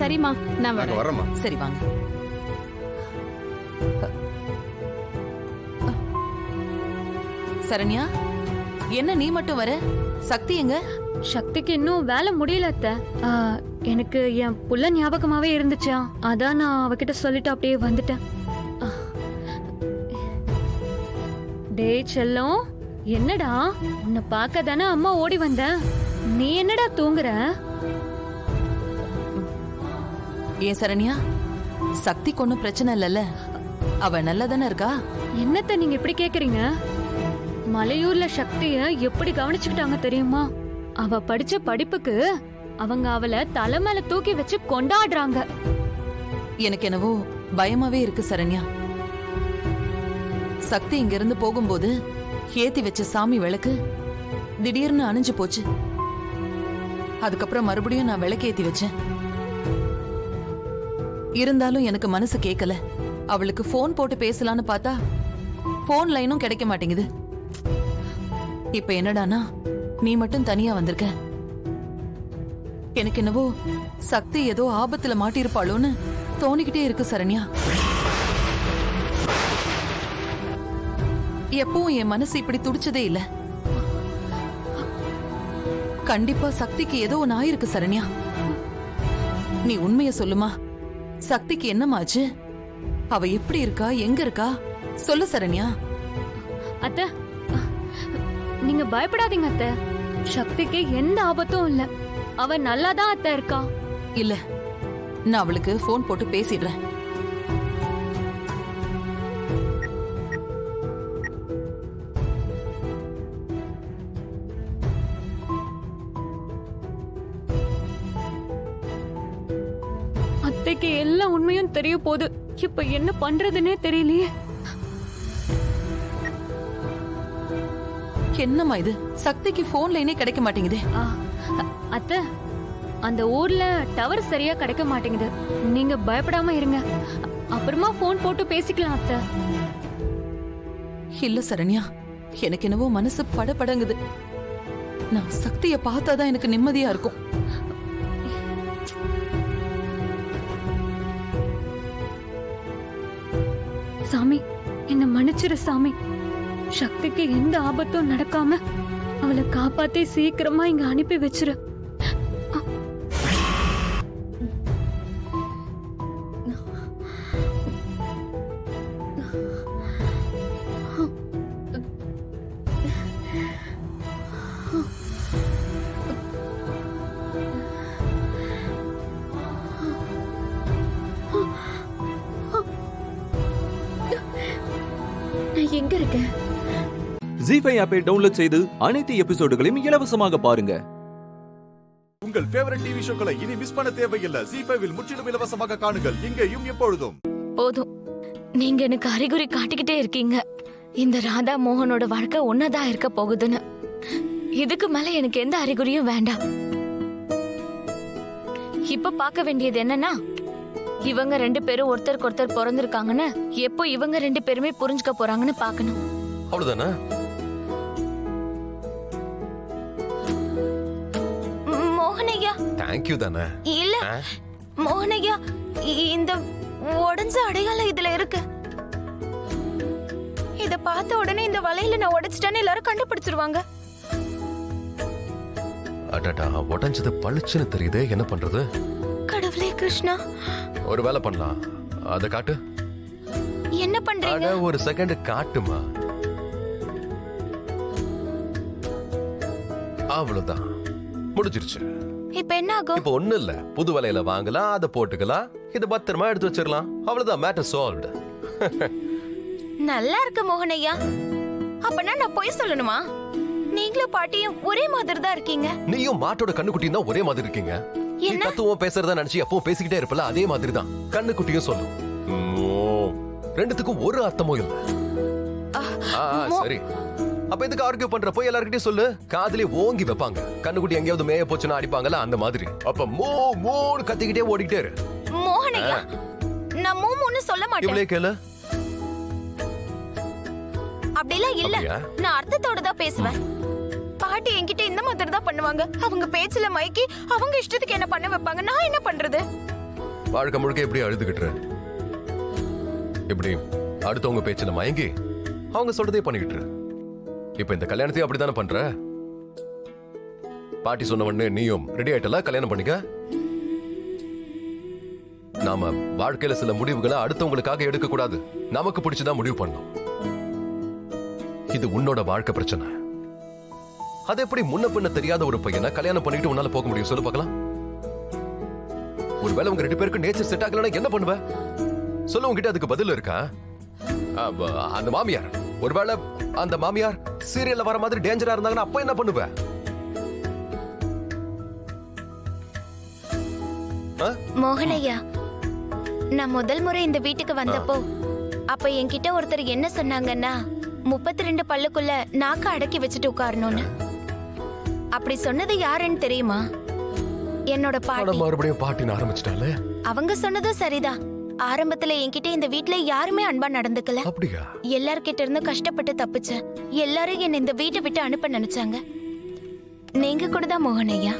சரிம்மா, நான் வரேன். சரி வாங்க. சரண்யா, என்ன நீ மட்டும் வர? சக்தி எங்க? சக்திக்கு இன்னும் வேலை முடியல அத்தை. எனக்கு என் புள்ள ஞாபகமாவே இருந்துச்சா, அதான் நான் அவகிட்ட சொல்லிட்டு அப்படியே வந்துட்டேன். டேய் செல்லம், என்னடா உன்னை பார்க்க தானே அம்மா ஓடி வந்தேன். நீ என்னடா தூங்குற? ஏன் சரண்யா, சக்திக்கு ஒன்னும் பிரச்சனை இல்லல்ல? அவ நல்லதானே இருக்கா? என்னத்த நீங்க இப்படி கேக்குறீங்க? மலையூர்ல சக்திய எப்படி கவனிச்சுக்கிட்டாங்க தெரியுமா? அவ படிச்ச படிப்புக்கு அவங்க அவளை தலை மேல தூக்கி வச்சு கொண்டாடுறாங்க. எனக்கு என்னவோ பயமாவே இருக்கு சரண்யா. சக்தி இங்க இருந்து போகும்போது ஏத்தி வச்ச சாமி விளக்கு திடீர்னு அணைஞ்சு போச்சு. அதுக்கப்புறம் மறுபடியும் நான் விளக்கு ஏத்தி வச்சேன். இருந்தாலும் எனக்கு மனசு கேட்கல. அவளுக்கு போன் போட்டு பேசலான்னு பார்த்தா போன் லைனும் கிடைக்க மாட்டேங்குது. இப்ப என்னடானா நீ மட்டும் தனியா வந்திருக்க. எனக்கு என்னவோ சக்தி ஏதோ ஆபத்துல மாட்டிருப்பாளோன்னு தோணிக்கிட்டே இருக்கு சரண்யா. எப்பவும் என் மனசு இப்படி துடிச்சதே இல்ல. கண்டிப்பா சக்திக்கு ஏதோ ஒன்னு ஆயிருக்கு சரண்யா. நீ உண்மைய சொல்லுமா, சக்திக்கு என்னமாச்சு? அவ எப்படி இருக்கா, எங்க இருக்கா சொல்லு சரண்யா. அத்தை, நீங்க பயப்படாதீங்க அத்தை. சக்திக்கு எந்த ஆபத்தும் இல்ல. அவ நல்லாதான் அத்தை இருக்கா. இல்ல, நான் அவளுக்கு போன் போட்டு பேசிடுறேன். அத்தைக்கு எல்லா உண்மையும் தெரிய போகுது. இப்ப என்ன பண்றதுன்னே தெரியலையே. என்னம்மா இது, சக்திக்கு போன் லைனே கிடைக்க மாட்டேங்குது. அத்தை, அந்த ஊர்ல டவர் சரியா கிடைக்க மாட்டேங்குது. நீங்க பயப்படாம இருங்க, அப்புறமா போன் போட்டு பேசிக்கலாம் அத்தை. இல்ல சரண்யா, எனக்கு என்னவோ மனசு படபடங்குது. நான் சக்திய பார்த்தாதான் எனக்கு நிம்மதியா இருக்கும். சாமி, என்ன மன்னிச்சிரு சாமி. சக்திக்கு எந்த ஆபத்தும் நடக்காம அவளை காப்பாத்தி சீக்கிரமா இங்க அனுப்பி வச்சிரு. நான் எங்க இருக்கேன்? ஜீஃபை ஆப்பை டவுன்லோட் செய்து அனைத்து எபிசோடுகளையும் இலவசமாக பாருங்க. உங்கள் ஃபேவரட் டிவி ஷோக்களை இனி மிஸ் பண்ண தேவையில்லை. ஜீஃபைவில் முற்றிலும் இலவசமாக காணுங்கள், இங்கேயும் எப்பொழுதும். போதும், நீங்க எனக்கு அறிகுறி காட்டிக்கிட்டே இருக்கீங்க. இந்த ராதா மோகனோட வாழ்க்கை ஒன்னதான் இருக்க போகுதுன்னு. இதுக்கு மேல எனக்கு எந்த அறிகுறியும் வேண்டாம். இப்ப பார்க்க வேண்டியது என்னன்னா, இவங்க 2 பேரும் ஒருத்தருக்கு ஒருத்தர் பிறந்திருக்காங்கன்னு எப்போ இவங்க 2 பேருமே புரிஞ்சுக்க போறாங்கன்னு பாக்கணும். அவ்வளவுதானே? மோகனையா, தேங்க்யூ தானே? இல்ல மோகனையா, இந்த உடைஞ்ச அடையாளம் இதுல இருக்கு. இத பார்த்த உடனே இந்த வலையில நான் உடைச்சிட்டேன்னு எல்லாரும் கண்டுபிடிச்சிருவாங்க. அடடா, உடைஞ்சது பளிச்சுன்னு தெரியுது. என்ன பண்றது? கடவுளே கிருஷ்ணா, ஒரு வேலை பண்ணலாம். அத காட்டு. என்ன பண்றீங்க? ஒரு செகண்ட் காட்டுமா. அவ்வளவுதான், முடிஞ்சிருச்சு. இப்ப என்ன ஆகும்? இப்ப ஒண்ணு இல்ல, புது வலையில வாங்கலாம், அதை போட்டுக்கலாம், இத பத்திரமா எடுத்து வச்சிடலாம். அவ்வளவுதான், மேட்டர் சால்வ்டு. நல்லா இருக்கு மோகனையா. அப்பனா நான் போய் சொல்லணுமா? நீங்களும் பாட்டியும் ஒரே மாதிரி தான் இருக்கீங்க. நீயும் மாட்டோட கண்ணுக்குட்டியும் தான் ஒரே மாதிரி இருக்கீங்க. நீ தத்துவம் பேசுறதா நினைச்சு எப்பவும் பேசிக்கிட்டே இருப்பல, அதே மாதிரி தான் கண்ணுக்குட்டியும் சொல்லும். ரெண்டுத்துக்கும் ஒரு அர்த்தமும் இல்ல. சரி, அப்ப எதுக்கு ஆர்கியூ பண்ற? போய் எல்லார்கிட்டயும் சொல்லு. காதுலயே ஓங்கி வைப்பாங்க. கண்ணுக்குட்டி எங்கேயாவது மேய போச்சுன்னா அடிப்பாங்கல்ல, அந்த மாதிரி. அப்ப மோ மோன்னு கத்திக்கிட்டே ஓடிக்கிட்டே இரு. மோகனையா, நான் மூமுன்னு சொல்ல மாட்டேன். இவ்வளவு கேளு. அப்படிலாம் இல்ல, நான் அர்த்தத்தோட தான் பேசுவேன். பாட்டி என்கிட்ட இந்த மாதிரி தான் பண்ணுவாங்க. அவங்க பேச்சுல மயக்கி அவங்க இஷ்டத்துக்கு என்ன பண்ண வைப்பாங்க. நான் என்ன பண்றது? வாழ்க்கை முழுக்க எப்படி அழுதுகிட்டு இப்படி அடுத்தவங்க பேச்சுல மயங்கி அவங்க சொல்றதே பண்ணிக்கிட்டு. இப்ப இந்த கல்யாணத்தையும் அப்படித்தானே பண்ற? பாட்டி சொன்ன உடனே நீயும் ரெடி ஆயிட்டல, கல்யாணம் பண்ணிக்க. நாம வாழ்க்கையில சில முடிவுகளை அடுத்தவங்களுக்காக எடுக்க கூடாது, நமக்கு பிடிச்சதா முடிவு பண்ணணும். இது உன்னோட வாழ்க்கை பிரச்சனை. அது எப்படி முன்ன பின்ன தெரியாத ஒரு பையனை கல்யாணம் பண்ணிட்டு உன்னால போக முடியும்? சொல்லு பார்க்கலாம். ஒருவேளை உங்க 2 பேருக்கு நேச்சர் செட் ஆகலன்னா என்ன பண்ணுவ? சொல்ல, உங்ககிட்ட அதுக்கு பதில் இருக்கா? அந்த மாமியார், ஒருவேளை அந்த மாமியார் சீரியல்ல வர மாதிரி டேஞ்சரா இருந்தாங்கன்னா அப்ப என்ன பண்ணுவ? மோகனையா, நான் முதல் முறை இந்த வீட்டுக்கு வந்தப்போ அப்ப என்கிட்ட ஒருத்தர் என்ன சொன்னாங்கன்னா, 32 பல்லுக்குள்ள நாக்க அடக்கி வச்சுட்டு உட்காரணும்னு. அப்படி சொன்னது யாருன்னு தெரியுமா? என்னோட பாட்டி. மறுபடியும் பாட்டின்னு ஆரம்பிச்சிட்டாலே. அவங்க சொன்னதும் சரிதான். ஆரம்பத்துல என்கிட்ட இந்த வீட்ல யாருமே அன்பா நடந்துக்கல. அப்படியா? எல்லார்கிட்ட இருந்து கஷ்டப்பட்டு தப்பிச்சேன். எல்லாரும் என்ன இந்த வீட்டை விட்டு அனுப்ப நினைச்சாங்க. நீங்க கூட தான் மோகன் ஐயா.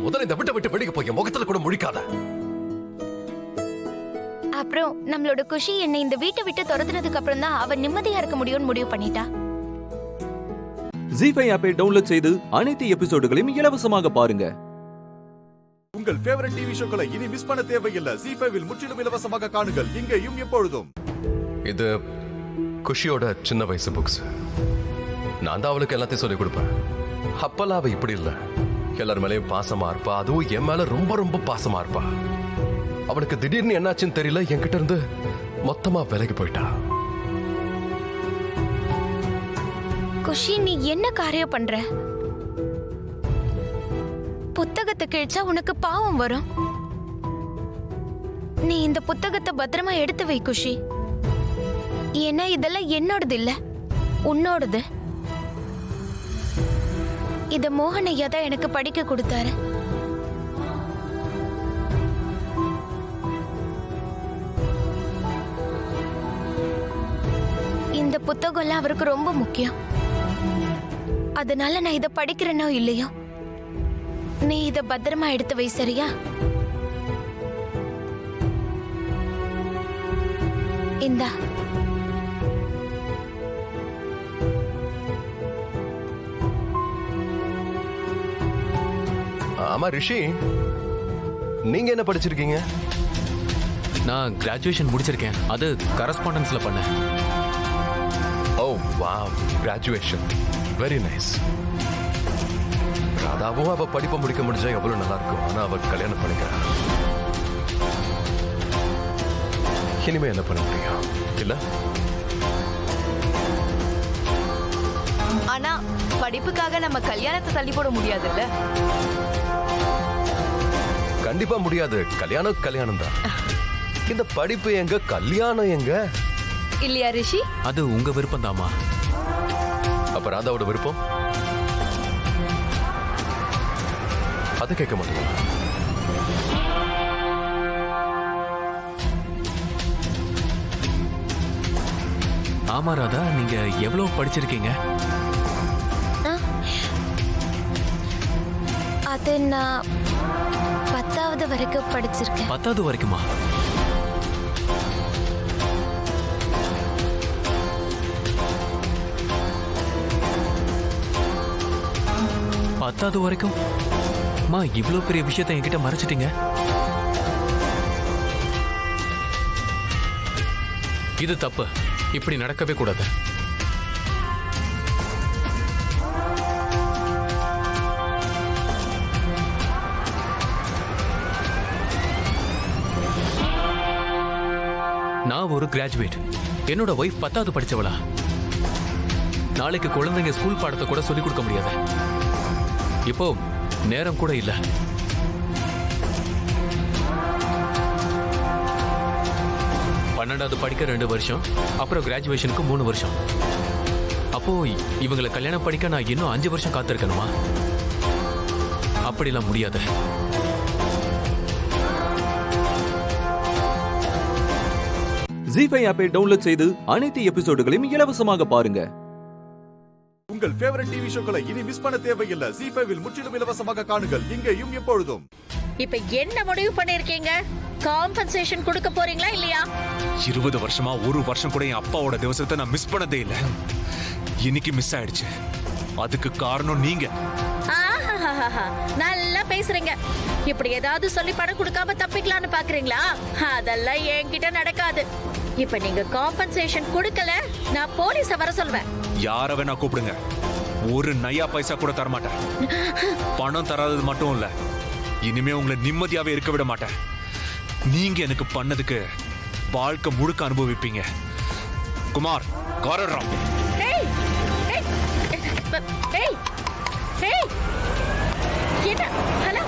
முதல்ல இந்த விட்டு விட்டு வெளியே போய் முகத்துல கூட முழிக்காத. அப்புறம் நம்மளோட குஷி என்னை இந்த வீட்டை விட்டு துரத்துனதுக்கு அப்புறம் தான் அவ நிம்மதியா இருக்க முடியும்னு முடிவு பண்ணிட்டா. ஜீ5 ஆப்பை டவுன்லோட் செய்து அனைத்து எபிசோடுகளையும் இலவசமாக பாருங்க. உங்கள் ஃபேவரட் டிவி ஷோக்களை இனி மிஸ் பண்ண தேவையில்லை. ஜீ5 முற்றிலும் இலவசமாக காணுங்கள் இங்கேயும் எப்பொழுதும். இது குஷியோட சின்ன வயசு புக்ஸ். நான் தான் அவளுக்கு எல்லாத்தையும் சொல்லிக் கொடுப்பேன். அப்பெல்லாம் அவ இப்படி இல்லை. எல்லார் மேலேயும் பாசமா இருப்பா. அதுவும் என் மேல ரொம்ப ரொம்ப பாசமா இருப்பா. அவளுக்கு திடீர்னு என்னாச்சுன்னு தெரியல, என்கிட்ட இருந்து மொத்தமா விலகி போயிட்டா. குஷி, நீ என்ன காரியம் பண்ற? புத்தகத்தை கிழிச்சா உனக்கு பாவம் வரும். நீ இந்த புத்தகத்தை பத்திரமா எடுத்து வை குஷி. ஏன்னா இதெல்லாம் என்னோடது இல்ல, உன்னோடது. இத மோகன் ஐயா தான் எனக்கு படிக்க கொடுத்தாரு. இந்த புத்தகம்லாம் அவருக்கு ரொம்ப முக்கியம். அதனால நான் இத படிக்கிறேனோ இல்லையோ, நீ இத பத்திரமா எடுத்து வை, சரியா? இந்தா. ஆமா ரிஷி, நீங்க என்ன படிச்சிருக்கீங்க? நான் கிராஜுவேஷன் முடிச்சிருக்கேன். அது கரஸ்பாண்டன்ஸ்ல பண்ணேன். Oh wow, graduation very nice. ராதாவும் அவ படிப்பை முடிக்க முடிஞ்சா எவ்வளவு நல்லா இருக்கும். ஆனா அவ கல்யாணம் பண்ணிக்கிறான். இனிமே என்ன பண்ண முடியும் இல்ல? ஆனா படிப்புக்காக நம்ம கல்யாணத்தை தள்ளி போட முடியாதுல்ல? கண்டிப்பா முடியாது. கல்யாணம் கல்யாணம் தான். இந்த படிப்பு எங்க, கல்யாணம் எங்க? இல்லையா ரிஷி? அது உங்க விருப்பம் தாமா. அப்ப ராதாவோட விருப்பம் அதை கேட்க மாட்டேன். ஆமா ராதா, நீங்க எவ்வளவு படிச்சிருக்கீங்க? அது நான் 10வது வரைக்கும் படிச்சிருக்கேன். 10வது வரைக்குமா? பத்தாவது வரைக்கும்? மா, இவ்வளவு பெரிய விஷயத்தை என்கிட்ட மறைச்சிட்டீங்க. இது தப்பு. இப்படி நடக்கவே கூடாது. நான் ஒரு கிராஜுவேட். என்னோட ஒய்ஃப் 10வது படிச்சவளா? நாளைக்கு குழந்தைங்க ஸ்கூல் பாடத்தை கூட சொல்லிக் கொடுக்க முடியாது. இப்போ நேரம் கூட இல்ல. பன்னெண்டாவது படிக்க 2 வருஷம், அப்புறம் கிராஜுவேஷனுக்கு 3 வருஷம். அப்போ இவங்களை கல்யாணம் படிக்க நான் இன்னும் 5 வருஷம் காத்திருக்கணுமா? அப்படிலாம் முடியாது. ஜீ5 ஆப்பை டவுன்லோட் செய்து அனைத்து எபிசோடுகளையும் இலவசமாக பாருங்க. உங்கள் ஃபேவரட் டிவி ஷோக்களை இனி மிஸ் பண்ண தேவையில்லை. ஜீ5 முற்றிலும் இலவசமாக காணுங்கள் இங்கேயும் எப்பொழுதும். இப்ப என்ன முடிவு பண்ணிருக்கீங்க? காம்பன்சேஷன் கொடுக்க போறீங்களா இல்லையா? 20 வருஷமா ஒரு வருஷம் கூட என் அப்பாவோட திவசத்தை நான் மிஸ் பண்ணதே இல்ல. இன்னைக்கு மிஸ் ஆயிடுச்சு. அதுக்கு காரணம் நீங்க. நல்லா பேசுறீங்க. இப்படி ஏதாவது சொல்லி பணம் கொடுக்காம தப்பிக்கலாம்னு பாக்குறீங்களா? அதெல்லாம் என்கிட்ட நடக்காது. இப்ப நீங்க காம்பன்சேஷன் கொடுக்கல, நான் போலீஸ வர சொல்வேன். யார வேணா கூப்பிடுங்க. ஒரு நயா பைசா கூட தர மாட்டேன். பணம் தராதது மட்டும் இல்ல, இனிமே உங்களை நிம்மதியாவே இருக்க விட மாட்டேன். நீங்க எனக்கு பண்ணதுக்கு வாழ்க்கை முழுக்க அனுபவிப்பீங்க. குமார், காரராம். என்ன? ஹலோ,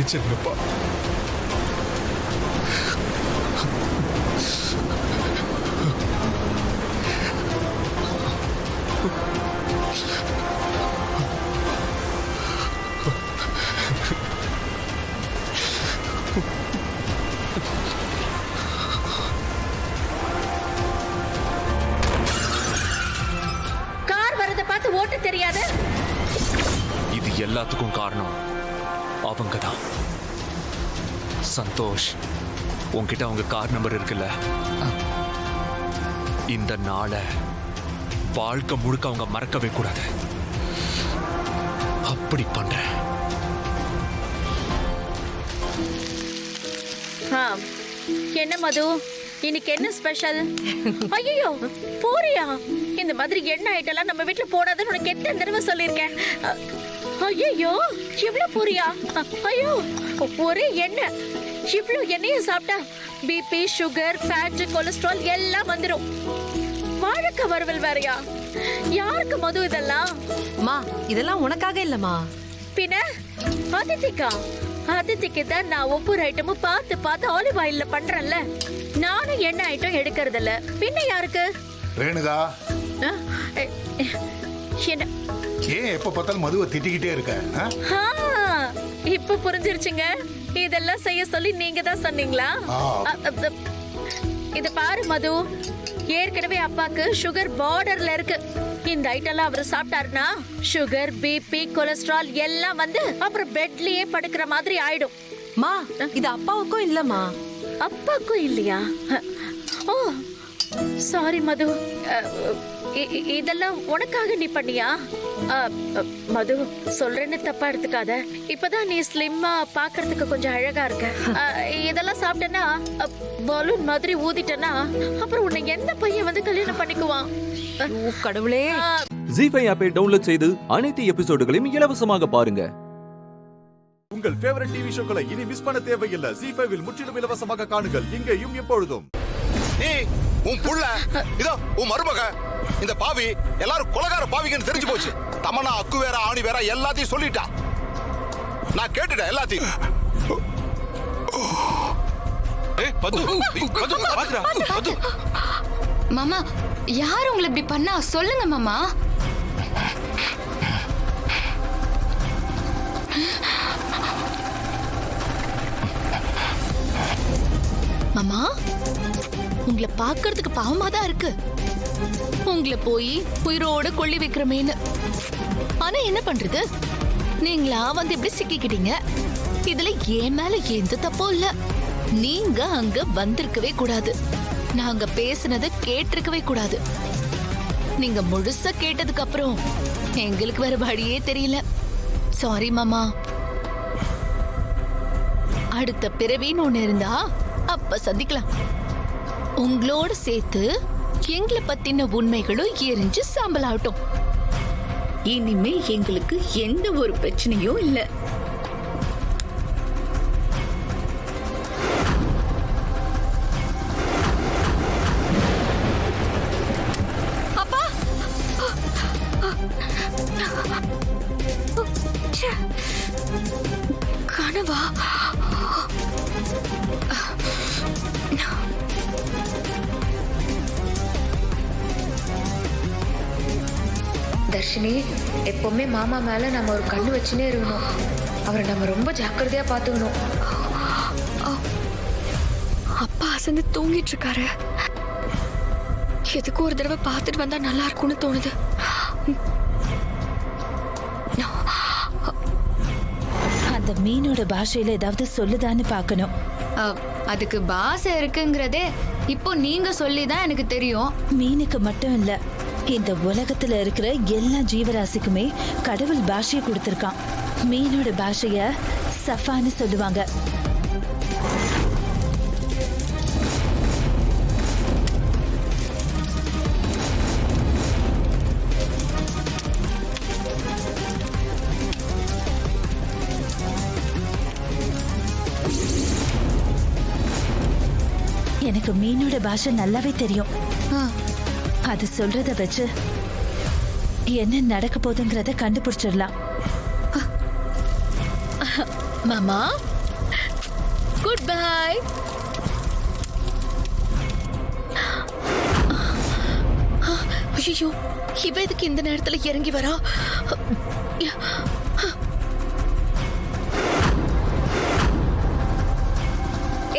மன்னிச்சிருங்கப்பா. கார் வரத பார்த்து ஓட்ட தெரியாது. இது எல்லாத்துக்கும் காரணம் அவங்க தான். சந்தோஷ், உன்கிட்ட அவங்க கார் நம்பர் இருக்குல்ல, இந்த நாளை வாழ்க்கை முழுக்க அவங்க மறக்கவே கூடாது. அப்படி பண்றேன். என்ன மது, இன்னைக்கு என்ன ஸ்பெஷல்? ஐயோ பூரியா? இந்த மாதிரி எண்ணெய் ஐட்டம்லாம் நம்ம வீட்டுல போடாதுன்னு உனக்கு எத்தனை தடவை சொல்லியிருக்கேன். ஐயோ இவ்வளவு பூரியா? ஐயோ ஒரே எண்ணெய். இவ்வளவு எண்ணெயை சாப்பிட்டா பிபி, சுகர், ஃபேட், கொலஸ்ட்ரால் எல்லாம் வந்துடும். வாழைக்காய் வறுவல் வேறையா? யாருக்கு மது இதெல்லாம்? மா இதெல்லாம் உனக்காக இல்லம்மா, பின்ன அதித்திக்கா. அதித்திக்கு தான் நான் ஒவ்வொரு ஐட்டமும் பார்த்து பார்த்து ஆலிவ் ஆயில்ல பண்றேன்ல. நானும் எண்ணெய் ஐட்டம் எடுக்கிறது இல்ல. பின்ன யாருக்கு? ரேணுகா, என்ன ஏன் எப்ப பார்த்தாலும் மதுவை திட்டிக்கிட்டே இருக்க? இப்ப புரிஞ்சிருச்சுங்க. இதெல்லாம் செய்ய சொல்லி நீங்க தான் சொன்னீங்களா? இத பாரு மது, ஏற்கனவே அப்பாக்கு சுகர் பார்டர்ல இருக்கு. இந்த ஐட்டம்லாம் அவர் சாப்பிட்டாருன்னா சுகர், பிபி, கொலஸ்ட்ரால் எல்லாம் வந்து அப்புறம் பெட்லயே படுக்கிற மாதிரி ஆயிடும். மா இது அப்பாவுக்கும் இல்லம்மா. அப்பாக்கும் இல்லையா? ஓ சாரி மது, இதெல்லாம் உனக்காக நீ பண்ணியா? மது, சொல்றேன்னு தப்பா எடுத்துக்காத. இப்பதான் நீ ஸ்லிம்மா பாக்குறதுக்கு கொஞ்சம் அழகா இருக்க. இதெல்லாம் சாப்பிட்டேன்னா பலூன் மாதிரி ஊதிட்டேன்னா அப்புறம் உன்னை எந்த பையன் வந்து கல்யாணம் பண்ணிக்குவான்? கடவுளே. ஜீ5 ஆப்பை டவுன்லோட் செய்து அனைத்து எபிசோடுகளையும் இலவசமாக பாருங்க. உங்கள் ஃபேவரட் டிவி ஷோக்களை இனி மிஸ் பண்ண தேவையில்லை. ஜீ5 முற்றிலும் இலவசமாக காணுங்கள், இங்கேயும் எப்பொழுதும். உன் புள்ள இதோ உன் மருமக இந்த பாவி எல்லாரும் கொலகார பாவிங்கன்னு தெரிஞ்சு போச்சு. தமன்னா அக்கு வேற ஆணி வேற எல்லாத்தையும் சொல்லிட்டா. நான் கேட்டுட்டேன் எல்லாத்தையும். மாமா, யார் உங்களை இப்படி பண்ணா சொல்லுங்க மாமா. மாமா, உங்களை பார்க்கிறதுக்கு பாவமா தான் இருக்கு. உங்களை போய் உயிரோட கொள்ளி வைக்கிறமேன்னு. ஆனா என்ன பண்றது, நீங்களா வந்து இப்படி சிக்கிக்கிட்டீங்க. இதுல என் மேல எந்த தப்பும் இல்ல. நீங்க அங்க வந்திருக்கவே கூடாது. நாங்க பேசுனத கேட்டிருக்கவே கூடாது. நீங்க முழுசா கேட்டதுக்கு அப்புறம் எங்களுக்கு வேற வழியே தெரியல. சாரி மாமா. அடுத்த பிறவின்னு ஒண்ணு இருந்தா அப்ப சந்திக்கலாம். உங்களோட சேர்த்து எங்களை பத்தின உண்மைகளும் எரிஞ்சு சாம்பலாகட்டும். இனிமே எங்களுக்கு எந்த ஒரு பிரச்சனையும் இல்ல. அப்பா, கனவா? தர்ஷினி, எப்பவுமே மாமா மேல நம்ம ஒரு கண்ணு வச்சுனே இருக்கணும். அவரை நம்ம ரொம்ப ஜாக்கிரதையா பாத்துக்கணும். அப்பா அசந்து தூங்கிட்டு இருக்காரு. எதுக்கு ஒரு தடவை பார்த்துட்டு வந்தா நல்லா இருக்கும்னு தோணுது. அந்த மீனோட பாஷையில ஏதாவது சொல்லுதான்னு பார்க்கணும். அதுக்கு பாஷை இருக்குங்கிறதே இப்போ நீங்க சொல்லிதான் எனக்கு தெரியும். மீனுக்கு மட்டும் இல்ல, இந்த உலகத்துல இருக்கிற எல்லா ஜீவராசிக்குமே கடவுள் பாஷையை கொடுத்திருக்கான். மீனோட பாஷைய சஃபான்னு சொல்லுவாங்க. எனக்கு மீனோட பாஷை நல்லாவே தெரியும். அது சொல்றத வச்சு என்ன நடக்க போதுங்கிறத கண்டுபிடிச்சிடலாம். மாமா, குட் பை. ஐயோ, இவ எதுக்கு இந்த நேரத்துல இறங்கி வரா?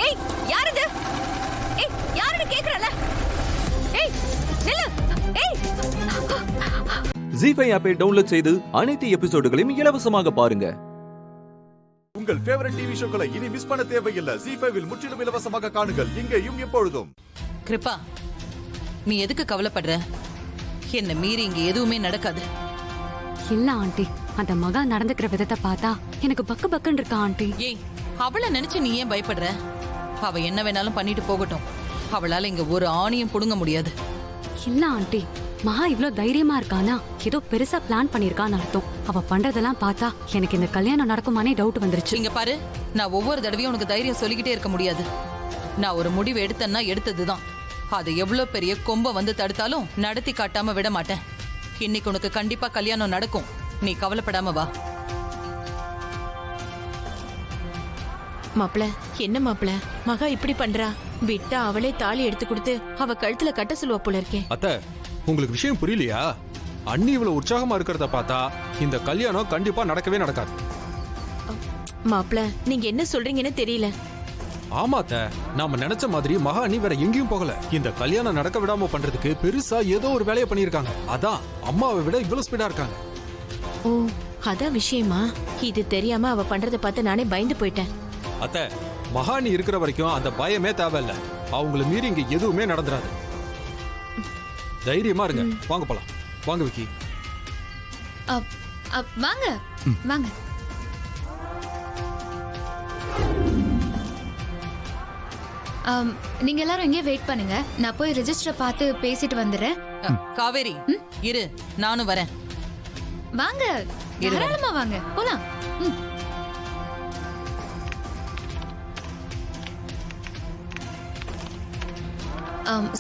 ஏய், யார் இது? ஏய், யாருன்னு கேக்குறல? ஏய், நில்லு. ஏய். ஜீஃபை ஆப்பை டவுன்லோட் செய்து அனைத்து எபிசோடுகளையும் இலவசமாக பாருங்க. உங்கள் ஃபேவரட் டிவி ஷோக்களை இனி மிஸ் பண்ண தேவையில்லை. ஜீஃபைவில் முற்றிலும் இலவசமாக காணுங்கள் இங்கேயும் எப்பொழுதும். கிருபா, நீ எதுக்கு கவலைப்படுற? என்ன மீறி இங்க எதுவுமே நடக்காது. இல்ல ஆண்டி, அந்த மகா நடந்துக்கிற விதத்தை பார்த்தா எனக்கு பக்கு பக்குன்னு இருக்கா ஆண்டி. ஏய், அவளை நினைச்சு நீ ஏன் பயப்படுற? அவ என்ன வேணாலும் பண்ணிட்டு போகட்டும். அவளால இங்க ஒரு ஆணியும் புடுங்க முடியாது. இல்ல ஆண்டி, மகா இவ்ளோ தைரியமா இருக்கானா ஏதோ பெருசா பிளான் பண்ணிருக்கான்னு அர்த்தம். அவ பண்றதெல்லாம் பார்த்தா எனக்கு இந்த கல்யாணம் நடக்குமானே டவுட் வந்துருச்சு. இங்க பாரு, நான் ஒவ்வொரு தடவையும் உனக்கு தைரியம் சொல்லிக்கிட்டே இருக்க முடியாது. நான் ஒரு முடிவு எடுத்தேன்னா எடுத்ததுதான். அது எவ்வளவு பெரிய கொம்ப வந்து தடுத்தாலும் நடத்தி காட்டாம விட மாட்டேன். இன்னைக்கு உனக்கு கண்டிப்பா கல்யாணம் நடக்கும். நீ கவலைப்படாம வா. மாப்பிள, என்ன மாப்பிள, மகா இப்படி பண்றா? விட்டா அவளே தாலி எடுத்து கொடுத்து அவ கழுத்துல கட்ட சொல்லுவா போல இருக்கே. அத்தை, உங்களுக்கு விஷயம் புரியலையா? அண்ணி இவ்வளவு உற்சாகமா இருக்கிறத பார்த்தா இந்த கல்யாணம் கண்டிப்பா நடக்கவே நடக்காது. மாப்பிள, நீங்க என்ன சொல்றீங்கன்னு தெரியல. ஆமாத்த, நாம நினைச்ச மாதிரி மகா அண்ணி வேற எங்கேயும் போகல. இந்த கல்யாணம் நடக்க விடாம பண்றதுக்கு பெருசா ஏதோ ஒரு வேலையை பண்ணிருக்காங்க. அதான் அம்மாவை விட இவ்வளவு ஸ்பீடா இருக்காங்க. ஓ, அதான் விஷயமா? இது தெரியாம அவ பண்றத பார்த்து நானே பயந்து போயிட்டேன். அத்தை, மகாணி இருக்கிற வரைக்கும் அந்த பயமே தேவையில்ல. அவங்கள மீறி இங்க எதுவுமே நடந்துராது. தைரியமா இருங்க. வாங்க போலாம். வாங்க விக்கி. வாங்க வாங்க. நீங்க எல்லாரும் இங்கே வெயிட் பண்ணுங்க. நான் போய் ரெஜிஸ்டர் பார்த்து பேசிட்டு வந்துடுறேன். காவேரி, இரு, நானும் வரேன். வாங்க, தாராளமா வாங்க, போலாம்.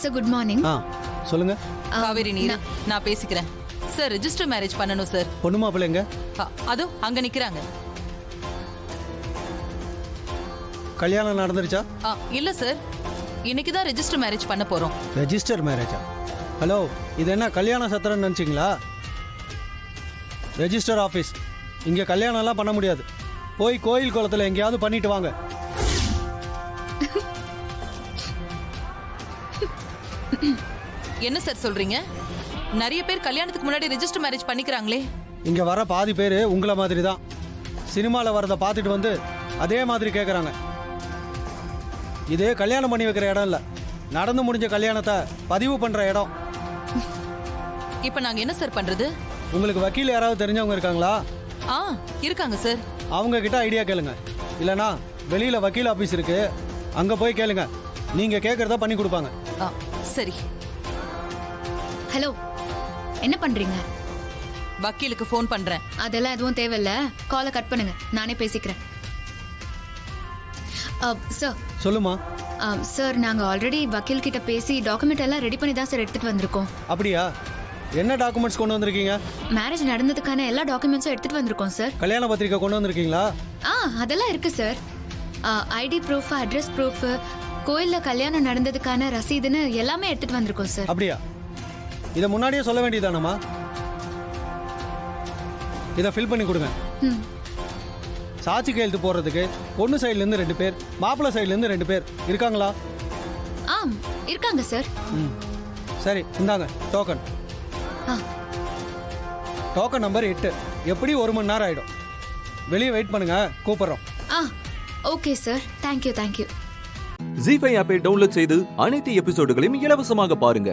Sir, good morning. சொல்லுங்க. காவேரி, நீ நான் பேசிக்கிறேன். சார், ரெஜிஸ்டர் மேரேஜ் பண்ணணும் சார். பொண்ணு மாப்பிள்ளை எங்க? அதோ அங்க நிக்கிறாங்க. கல்யாணம் நடந்துருச்சா? இல்ல சார், இன்னைக்கு தான் ரெஜிஸ்டர் மேரேஜ் பண்ண போறோம். ரெஜிஸ்டர் மேரேஜா? ஹலோ, இது என்ன கல்யாண சத்திரம் நினைச்சிங்களா? Register office. இங்க கல்யாணம் எல்லாம் பண்ண முடியாது. போய் கோயில் குளத்துல எங்கேயாவது பண்ணிட்டு வாங்க. என்ன சார் சொல்றீங்க? நிறைய பேர் கல்யாணத்துக்கு முன்னாடி ரெஜிஸ்டர் மேரேஜ் பண்ணிக்கிறாங்களே. இங்க வர பாதி பேரு உங்களை மாதிரி தான். சினிமால வரத பார்த்துட்டு வந்து அதே மாதிரி கேக்குறாங்க. இது கல்யாணம் பண்ணி வைக்கிற இடம் இல்ல, நடந்து முடிஞ்ச கல்யாணத்தை பதிவு பண்ற இடம். இப்ப நாங்க என்ன சார் பண்றது? உங்களுக்கு வக்கீல் யாராவது தெரிஞ்சவங்க இருக்காங்களா? இருக்காங்க சார். அவங்க கிட்ட ஐடியா கேளுங்க. இல்லனா வெளியில வக்கீல் ஆபீஸ் இருக்கு, அங்க போய் கேளுங்க. நீங்க கேக்குறத பண்ணி கொடுப்பாங்க. சரி. ஹலோ, என்ன பண்றீங்க? வக்கீலுக்கு ஃபோன் பண்றேன். அதெல்லாம் எதுவும் தேவையில்ல, காலை கட் பண்ணுங்க, நானே பேசிக்கிறேன். சார். சொல்லுமா. சார், நாங்க ஆல்ரெடி வக்கீல் கிட்ட பேசி டாக்குமெண்ட் எல்லாம் ரெடி பண்ணி தான் சார் எடுத்துட்டு வந்திருக்கோம். அப்படியா? என்ன டாக்குமெண்ட்ஸ் கொண்டு வந்திருக்கீங்க? மேரேஜ் நடந்ததுக்கான எல்லா டாக்குமெண்ட்ஸும் எடுத்துட்டு வந்திருக்கோம் சார். கல்யாண பத்திரிக்கை கொண்டு வந்திருக்கீங்களா? அதெல்லாம் இருக்கு sir. ID proof, address proof, கோயில்ல கல்யாணம் நடந்ததுக்கான ரசீதுன்னு எல்லாமே எடுத்துட்டு வந்திருக்கோம் சார். அப்படியா? இத முன்னாடியே சொல்ல வேண்டியதானமா? இத ஃபில் பண்ணி கொடுங்க. சாட்சி கையெழுத்து போடுறதுக்கு பொண்ணு சைடுல இருந்து 2 பேர், மாப்பிள்ளை சைடுல இருந்து 2 பேர் இருக்காங்களா? இருக்காங்க சார். சரி, இந்தாங்க டோக்கன். Token number 8. எப்படி 1 மணி நேரம் ஆயிடும். வெளியே வெயிட் பண்ணுங்க, கூப்பிடுறோம். Okay sir, thank you thank you. Zee five ஆப்பை டவுன்லோட் செய்து அனைத்து எபிசோடுகளையும் இலவசமாக பாருங்க.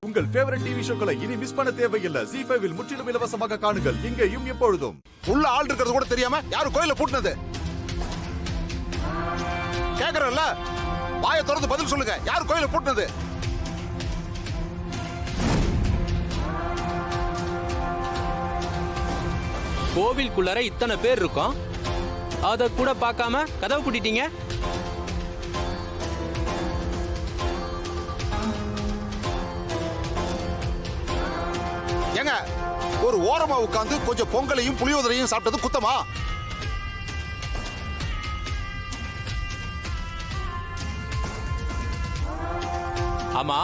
உங்கள் ஃபேவரட் டிவி ஷோக்களை இனி மிஸ் பண்ண தேவையில்லை. ஜீஃபைவில் முற்றிலும் இலவசமாக காணுங்கள் இங்கேயும் எப்பொழுதும். உள்ள ஆள் இருக்கிறது கூட தெரியாம யாரு கோயில பூட்டினது? கேக்குறல்ல, வாயை திறந்து பதில் சொல்லுங்க. யாரு கோயில பூட்டினது? கோவிலுக்குள்ளார இத்தனை பேர் இருக்கும், அத கூட பார்க்காம கதவு பூட்டிட்டீங்க. ஏங்க, ஒரு ஓரமா உட்கார்ந்து கொஞ்சம் பொங்கலையும் புளியோதரையும் சாப்பிட்டது குத்தமா? ஆமா,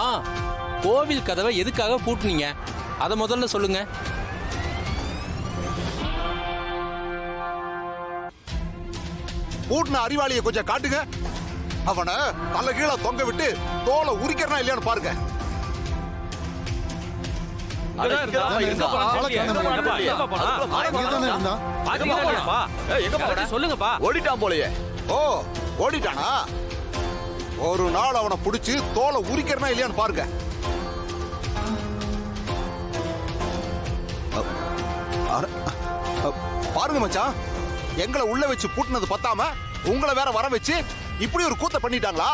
கோவில் கதவை எதுக்காக பூட்டுனீங்க? அத முதல்ல சொல்லுங்க. பூட்டின அறிவாளியை கொஞ்சம் காட்டுங்க. அவனை தலை கீழே தொங்க விட்டு தோலை உரிக்கிறனா இல்லையான்னு பாருங்க. சொல்லுங்கப்பா. ஓடிட்டான் போலயே. ஓ, ஓடிட்டானா? ஒரு நாள் அவனை புடிச்சு தோலை உரிக்கிறனா இல்லையான்னு பாருங்க. பாருங்க மச்சான், எங்களை உள்ள வச்சு பூட்டினது பத்தாம உங்களை வேற வர வச்சு இப்படி ஒரு கூத்த பண்ணிட்டாங்களா?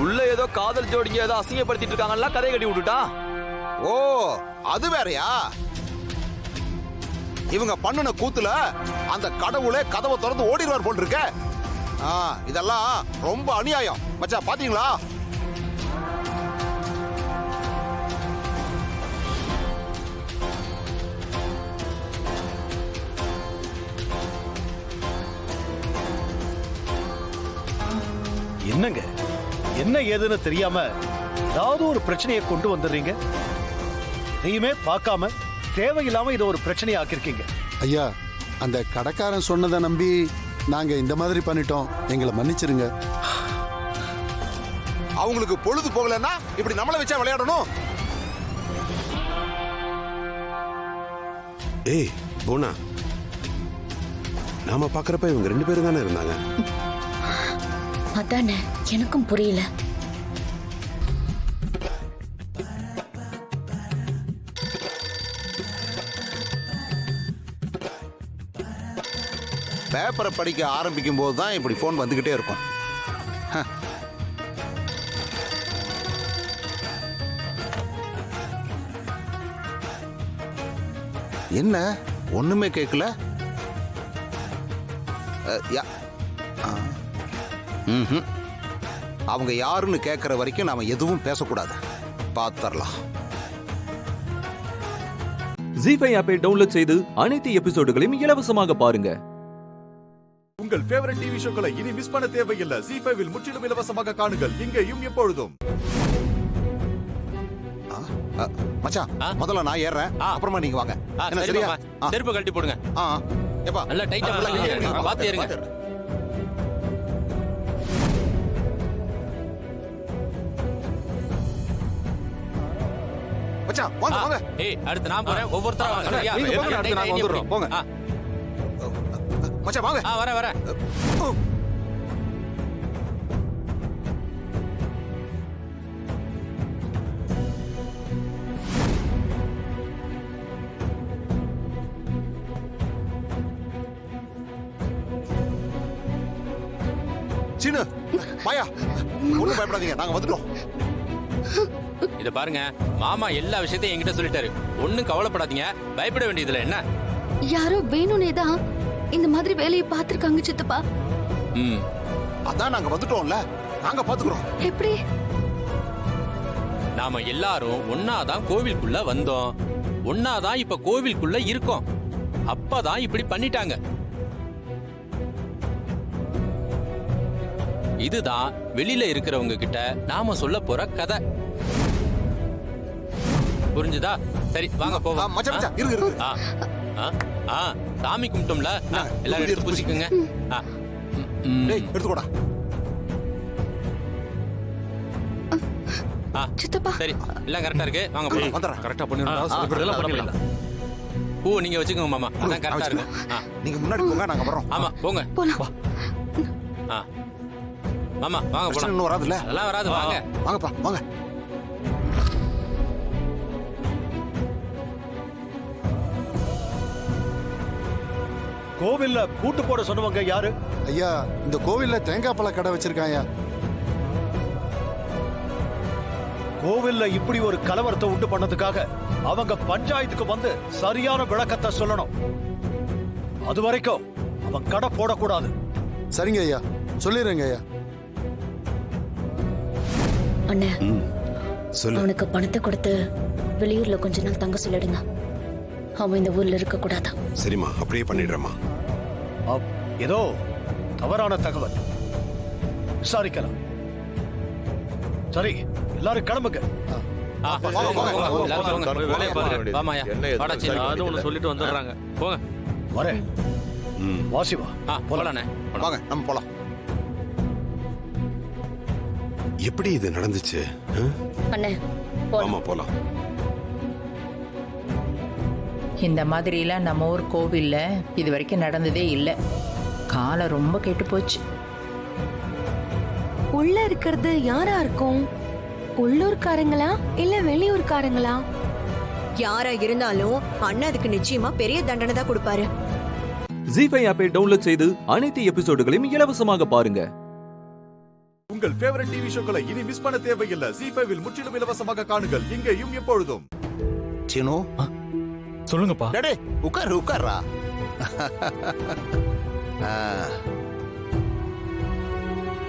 உள்ள ஏதோ காதல் ஜோடிங்க ஏதோ அசிங்கப்படுத்திட்டு இருக்காங்கல்ல, கதை கட்டி விட்டுட்டா. ஓ, அது வேறயா? இவங்க பண்ணுன கூத்துல அந்த கடவுளே கதவை திறந்து ஓடிடுவார் போல் இருக்க. இதெல்லாம் ரொம்ப அநியாயம் மச்சான், பாத்தீங்களா? என்னங்க, என்ன ஏதுன்னு தெரியாம ஏதாவது ஒரு பிரச்சனையை கொண்டு வந்துடுறீங்க. எதையுமே பார்க்காம தேவையில்லாம இதை ஒரு பிரச்சனையை ஆக்கிருக்கீங்க. ஐயா, அந்த கடைக்காரன் சொன்னதை நம்பி நாங்க இந்த மாதிரி பண்ணிட்டோம், எங்களை மன்னிச்சிருங்க. அவங்களுக்கு பொழுது போகலன்னா இப்படி நம்மள வச்சா விளையாடணும். ஏய் போனா, நாம பாக்குறப்ப இவங்க 2 பேரும் தானே இருந்தாங்க. அதானே எனக்கும் புரியல. பேப்பரை படிக்க ஆரம்பிக்கும் போது தான் இப்படி போன் வந்துகிட்டே இருக்கும். என்ன ஒண்ணுமே கேட்கல? அவங்க யாருன்னு கேட்கற வரைக்கும் நாம எதுவும் பேசக்கூடாது. பாத்தரலாம். ஜீஃபை ஆப்பை டவுன்லோட் செய்து அனைத்து எபிசோடுகளையும் இலவசமாக பாருங்க. உங்கள் ஃபேவரட் டிவி ஷோக்களை இனி மிஸ் பண்ண தேவையில்லை. ஜீஃபைவில் முற்றிலும் இலவசமாக காணுங்கள், இங்கேயும் எப்பொழுதும். மச்சான், முதல்ல நான் ஏறேன், அப்புறமா நீங்க வாங்க. என்ன சரியா? செருப்பு கழட்டி போடுங்க. ஏப்பா நல்லா டைட்டா பாத்து ஏறுங்க. மச்சான் வாங்க வாங்க. ஏய், அடுத்து நான் போறேன். ஒவ்வொருத்தரா வாங்க. சரியா? நீங்க போங்க, அடுத்து நாங்க வந்துறோம். போங்க. மச்சான் வாங்க. வரேன். சீனு, மாயா, ஒண்ணும் பயப்படாதீங்க, நாங்க வந்துட்டோம். இத பாருங்க, மாமா எல்லா விஷயத்தையும் என்கிட்ட சொல்லிட்டாரு. ஒண்ணும் கவலைப்படாதீங்க, பயப்பட வேண்டியதுல என்ன. யாரோ வேணும்னே தான் இந்த மாதிரி வேலையை பார்த்திருக்காங்க சித்தப்பா. அதான் நாங்க வந்துட்டோம்ல, நாங்க பாத்துக்கிறோம். எப்படி? நாம எல்லாரும் ஒன்னாதான் கோவிலுக்குள்ள வந்தோம், ஒன்னாதான் இப்ப கோவிலுக்குள்ள இருக்கோம். அப்பதான் இப்படி பண்ணிட்டாங்க. இதுதான் வெளியில இருக்கிறவங்க கிட்ட நாம சொல்ல போற கதை. புரிஞ்சுதா? சரி வாங்க போவோம். மச்சான் இருக்கு. சாமி கும்பிட்டோம்ல, எல்லாரும் எடுத்து பூசிக்குங்க. எடுத்துக்கோடா. சித்தப்பா சரி, எல்லாம் கரெக்டா இருக்கு. வாங்க போய் வந்துறேன். கரெக்டா பண்ணிடலாம். பூ நீங்க வச்சுக்கோங்க மாமா, அதான் கரெக்டா இருக்கு. நீங்க முன்னாடி போங்க, நாங்க வரோம். ஆமா போங்க. மாமா வாங்க போலாம். இன்னும் வராதுல்ல? அதெல்லாம் வராது, வாங்க. வாங்கப்பா வாங்க. கோவில்ல பூட்டு போட சொன்னவங்க யாரு? ஐயா, இந்த கோவில்ல தேங்காய் பழ கடை வச்சிருக்காங்க. கோவில்ல இப்படி ஒரு கலவரத்தை உண்டு பண்ணதுக்காக அவங்க பஞ்சாயத்துக்கு வந்து சரியான விளக்கத்தை சொல்லணும். அது வரைக்கும் அவன் கடை போடக்கூடாது. சரிங்க ஐயா, சொல்லிடுறேங்க ஐயா. அண்ணே, அவனுக்கு பணத்தை கொடுத்து வெளியூர்ல கொஞ்ச நாள் தங்க சொல்லிடுங்க. அவன் இந்த ஊர்ல இருக்க கூடாதா? சரிம்மா, அப்படியே பண்ணிடுறேம்மா. ஏதோ தவறான தகவல். விசாரிக்கலாம். சரி, எல்லாரும் கிளம்புங்க. சொல்லிட்டு வந்துடுறாங்க. போங்க. வரேன். வாசிவா போலானே. வாங்க நம்ம போலாம். எப்படி இது நடந்துச்சு? அண்ணே ஆமா போலாம். இந்த மாதிரிலாம் நம்ம ஊர் கோவில்ல இது வரைக்கும் நடந்ததே இல்லை. காலம் ரொம்ப கெட்டு போச்சு. உள்ள இருக்கிறது யாரா இருக்கும்? உள்ளூர்காரங்களா இல்ல வெளியூர்காரங்களா? யாரா இருந்தாலும் அண்ணா அதுக்கு நிச்சயமா பெரிய தண்டனை தான் கொடுப்பாரு. ஜீஃபை ஆப்பை டவுன்லோட் செய்து அனைத்து எபிசோடுகளையும் இலவசமாக பாருங்க. உங்கள் ஃபேவரட் டிவி ஷோக்களை இனி மிஸ் பண்ண தேவையில்லை. ஜீஃபைவில் முற்றிலும் இலவசமாக காணுங்கள் இங்கேயும் எப்பொழுதும். சீனு சொல்லுங்கப்பா. டேடே உட்கார்றா.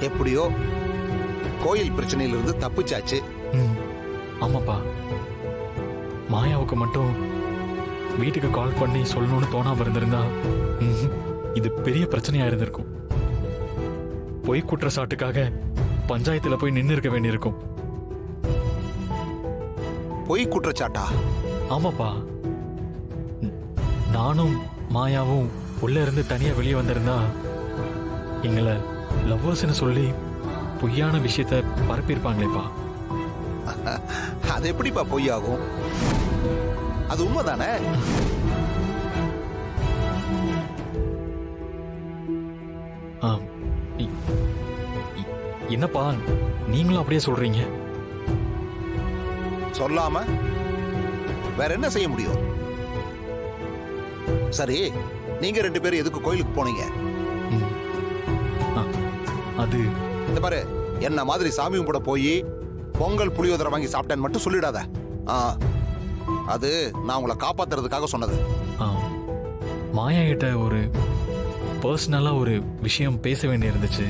எப்படியோ கோயில் பிரச்சனையிலிருந்து தப்பிச்சாச்சு. ஆமாப்பா, மாயாவுக்கு மட்டும் வீட்டுக்கு கால் பண்ணி சொல்லணும்னு தோணாம இருந்திருந்தா இது பெரிய பிரச்சனையா இருந்திருக்கும். பொய் குற்றச்சாட்டுக்காக பஞ்சாயத்துல போய் நின்று இருக்க வேண்டியிருக்கும். பொய் குற்றச்சாட்டா? ஆமாப்பா, நானும் மாயாவும் உள்ள இருந்து தனியா வெளியே வந்திருந்தா எங்களை லவ்வர்ஸ்னு சொல்லி பொய்யான விஷயத்த பரப்பியிருப்பாங்களேப்பா. அது எப்படிப்பா பொய்யாகும்? அது உண்மைதானே? என்னப்பா நீங்களும் அப்படியே சொல்றீங்க? சொல்லாம வேற என்ன செய்ய முடியும்? சரி, நீங்க 2 பேரும் எதுக்கு கோயிலுக்கு போனீங்க? அது இந்த பாரு, என்ன மாதிரி சாமி கும்பிட போய் பொங்கல் புளியோதரை வாங்கி சாப்பிட்டேன்னு மட்டும் சொல்லிடாத. அது நான் உங்களை காப்பாத்துறதுக்காக சொன்னது. மாயா கிட்ட ஒரு பர்சனலா ஒரு விஷயம் பேச வேண்டி இருந்துச்சு.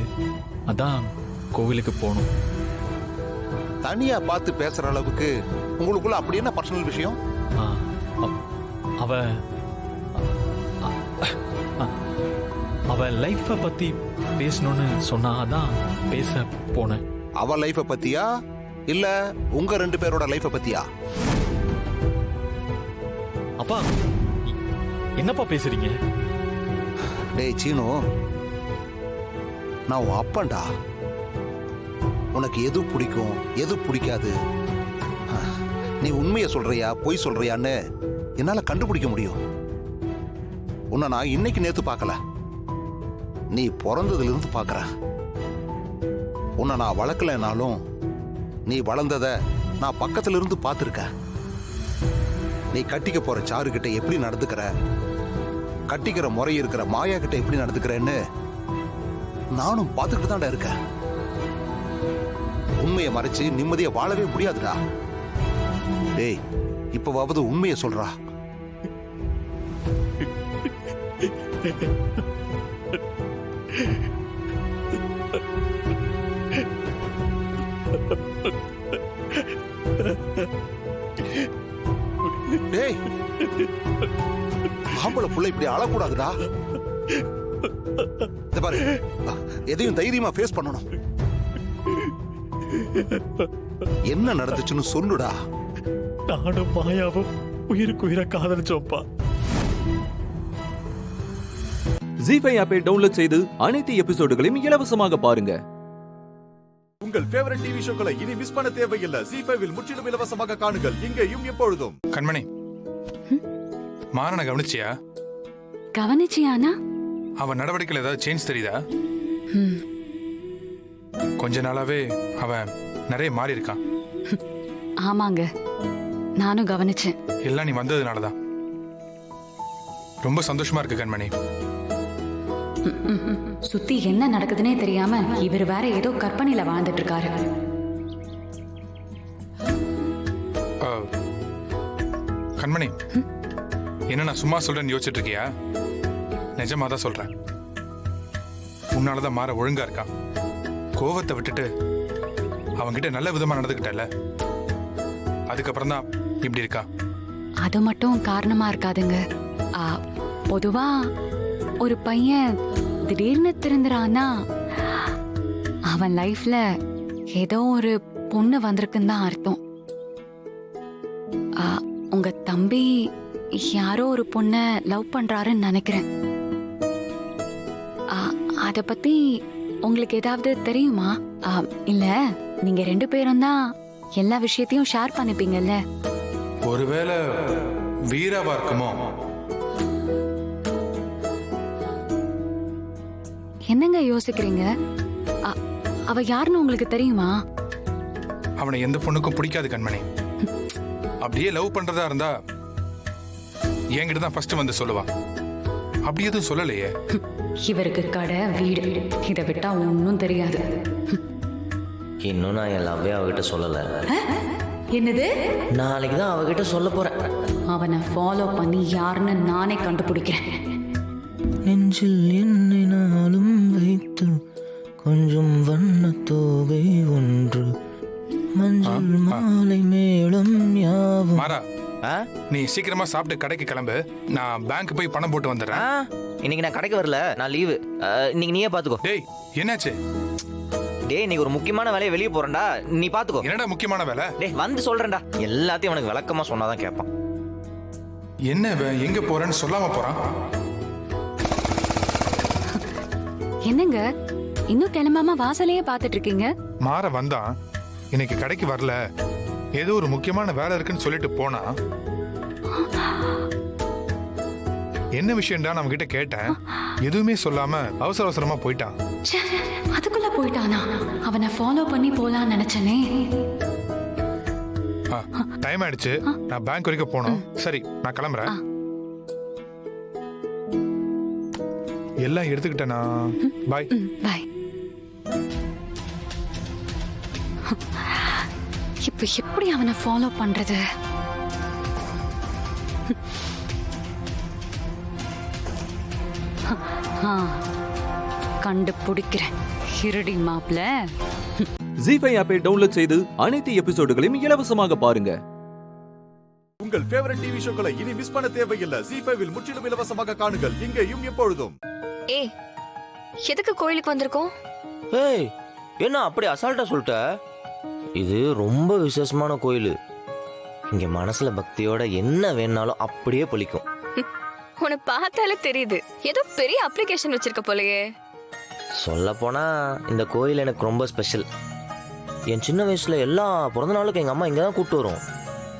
அதான் கோவிலுக்கு போகணும். தனியா பார்த்து பேசுற அளவுக்கு உங்களுக்குள்ள அப்படி என்ன பர்சனல் விஷயம்? அவ லைஃப பத்தி பேசணும்னு சொன்னா அதான் பேச போனேன். அவ லைஃப பத்தியா இல்ல உங்க 2 பேரோட லைஃப பத்தியா? அப்பா என்னப்பா பேசுறீங்க? டேய் சீனு, நான் உன் அப்பன்டா. உனக்கு எது பிடிக்கும் எது பிடிக்காது, நீ உண்மையை சொல்றியா பொய் சொல்றியான்னு என்னால கண்டுபிடிக்க முடியும். உன்னை நான் இன்னைக்கு நேத்து பார்க்கல, நீ பிறந்ததுல இருந்து பார்க்கற. உன்னை நான் வளர்க்கலனாலும் நீ வளர்ந்தத நான் பக்கத்துல இருந்து பார்த்திருக்க. நீ கட்டிக்க போற சாரு கிட்ட எப்படி நடந்துக்கிற, கட்டிக்கிற முறை இருக்கிற மாயா கிட்ட எப்படி நடந்துக்கிறேன்னு நானும் பார்த்துக்கிட்டு தான்டா இருக்கேன். உண்மையை மறைச்சு நிம்மதியா வாழவே முடியாதுடா. டேய், இப்பவாவது உண்மையை சொல்றா. டேய், ஆம்பளை புள்ள இப்படி அழக்கூடாதுடா. பாரு, எதையும் தைரியமா ஃபேஸ் பண்ணணும். என்ன நடந்துச்சுன்னு சொல்லுடா. நானும் மாயாவும் உயிருக்கு உயிரை காதலிச்சோம்ப்பா. ஜீஃபை ஆப்பை டவுன்லோட் செய்து அனைத்து எபிசோடுகளையும் இலவசமாக பாருங்க. உங்கள் ஃபேவரட் டிவி ஷோக்களை இனி மிஸ் பண்ண தேவையில்லை. ஜீஃபைவில் முற்றிலும் இலவசமாக காணுங்கள் இங்கேயும் எப்பொழுதும். கண்மணி, மாறனை கவனிச்சியா? கவனிச்சியானா? அவன் நடவடிக்கையில் ஏதாவது சேஞ்ச் தெரியுதா? கொஞ்ச நாளாவே அவன் நிறைய மாறி இருக்கான். ஆமாங்க, நானும் கவனிச்சேன். எல்லாம் நீ வந்ததுனாலதான். ரொம்ப சந்தோஷமா இருக்கு கண்மணி. சுத்தி என்ன நடக்குதுன்னே தெரியாம இவர் வேற ஏதோ கற்பனையில வாழ்ந்துட்டு இருக்காரு. கண்மணி, என்ன நான் சும்மா சொல்றேன்னு யோசிச்சுட்டு இருக்கியா? நிஜமா தான் சொல்றேன். உன்னாலதான் மாற ஒழுங்கா இருக்கான். கோவத்தை விட்டுட்டு அவன்கிட்ட நல்ல விதமா நடந்துக்கிட்டல, அதுக்கப்புறம் தான் இப்படி இருக்கா. அது மட்டும் காரணமா இருக்காதுங்க. பொதுவா ஒரு பையன் திடீர்னு திருந்துறான்னா அவன் லைஃப்ல ஏதோ ஒரு பொண்ணு வந்திருக்குன்னு தான் அர்த்தம். உங்க தம்பி யாரோ ஒரு பொண்ண லவ் பண்றாருன்னு நினைக்கிறேன். அத பத்தி உங்களுக்கு ஏதாவது தெரியுமா? இல்ல நீங்க 2 பேரும் தான் எல்லா விஷயத்தையும் ஷேர் பண்ணிப்பீங்கல்ல. ஒருவேளை வீராவா இருக்குமோ? என்னங்க யோசிக்கிறீங்க? அவ யாருன்னு உங்களுக்கு தெரியுமா? அவனை எந்த பொண்ணுக்கும் பிடிக்காது கண்மணி. அப்படியே லவ் பண்றதா இருந்தா என்கிட்ட தான் ஃபர்ஸ்ட் வந்து சொல்லுவா. அப்படி எதுவும் சொல்லலையே. இவருக்கு கடை வீடு இதை விட்டா ஒன்னும் தெரியாது. இன்னும் நான் என் லவ்வே அவகிட்ட சொல்லல. என்னது? நாளைக்கு தான் அவகிட்ட சொல்ல போறேன். அவனை ஃபாலோ பண்ணி யாருன்னு நானே கண்டுபிடிக்கிறேன். நெஞ்சில் என்னை நாளும் வைத்து கொஞ்சம் வண்ண தோகை ஒன்று மஞ்சள் மாலை மேளம் யாவும். மாறா, நீ சீக்கிரமா சாப்பிட்டு கடைக்கு கிளம்பு. நான் பேங்க் போய் பணம் போட்டு வந்துடுறேன். இன்னைக்கு நான் கடைக்கு வரல, நான் லீவு. இன்னைக்கு நீயே பாத்துக்கோ. டேய் என்னாச்சு? டேய் இன்னைக்கு ஒரு முக்கியமான வேலையை வெளியே போறேன்டா, நீ பாத்துக்கோ. என்னடா முக்கியமான வேலை? டேய் வந்து சொல்றேன்டா, எல்லாத்தையும் உனக்கு விளக்கமா சொன்னாதான் கேட்பான். என்ன எங்க போறேன்னு சொல்லாம போறான்? என்னங்க இன்னும் கிளம்பாம வாசலையே பாத்துட்டு இருக்கீங்க? மாற வந்தான், இன்னைக்கு கடைக்கு வரல, ஏதோ ஒரு முக்கியமான வேலை இருக்குன்னு சொல்லிட்டு போனா. என்ன விஷயம்டா நம்ம கிட்ட கேட்டேன், எதுவுமே சொல்லாம அவசர அவசரமா போயிட்டான். அதுக்குள்ள போயிட்டானா? அவனை ஃபாலோ பண்ணி போலான்னு நினைச்சனே. டைம் ஆயிடுச்சு, நான் பேங்க் வரைக்கும் போனோம். சரி நான் கிளம்புறேன். எல்லாம் எடுத்துக்கிட்டேனா? பாய். பாய். இப்ப எப்படி அவனை ஃபாலோ பண்றது? கண்டுபிடிக்கிறேன். இருடி மாப்ள. ஜீ5 ஆப்பை டவுன்லோட் செய்து அனைத்து எபிசோடுகளையும் இலவசமாக பாருங்க. உங்கள் ஃபேவரட் டிவி ஷோக்களை இனி மிஸ் பண்ண தேவையில்லை. ஜீ5 முற்றிலும் இலவசமாக காணுங்கள், இங்கேயும் எப்பொழுதும். ஏய், எதுக்கு கோயிலுக்கு வந்திருக்கோம்? ஏய், என்ன அப்படி அசால்ட்டா சொல்லிட்ட? இது ரொம்ப விசேஷமான கோயில். இங்க மனசுல பக்தியோட என்ன வேணாலும் அப்படியே பலிக்கும். உனக்கு பார்த்தாலே தெரியுது, ஏதோ பெரிய அப்ளிகேஷன் வச்சிருக்க போலயே. சொல்ல போனா இந்த கோயில் எனக்கு ரொம்ப ஸ்பெஷல். என் சின்ன வயசுல எல்லா பிறந்த நாளுக்கும் எங்க அம்மா இங்க தான் கூப்பிட்டு வரும்.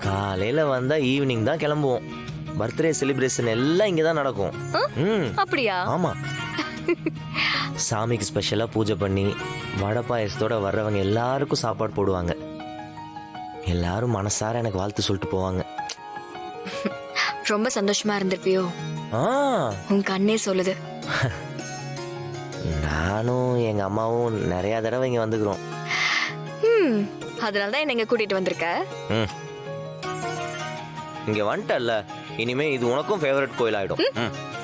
காலையில வந்தா ஈவினிங் தான் கிளம்புவோம். பர்த்டே செலிப்ரேஷன் எல்லாம் இங்க தான் நடக்கும். அப்படியா? ஆமா. சாமிக்கு ஸ்பெஷலா பூஜை பண்ணி வடை பாயசத்தோட வர்றவங்க எல்லாருக்கும் சாப்பாடு போடுவாங்க. எல்லாரும் மனசார எனக்கு வாழ்த்து சொல்லிட்டு போவாங்க. ரொம்ப சந்தோஷமா இருந்திருப்பியோ? உன் கண்ணே சொல்லுது. நானும் எங்க அம்மாவும் நிறைய தடவை இங்க வந்துக்கிறோம். அதனாலதான் என்ன இங்க கூட்டிட்டு வந்திருக்க. இங்க வந்துட்டல்ல, இனிமே இது உனக்கும் ஃபேவரட் கோயில் ஆயிடும்.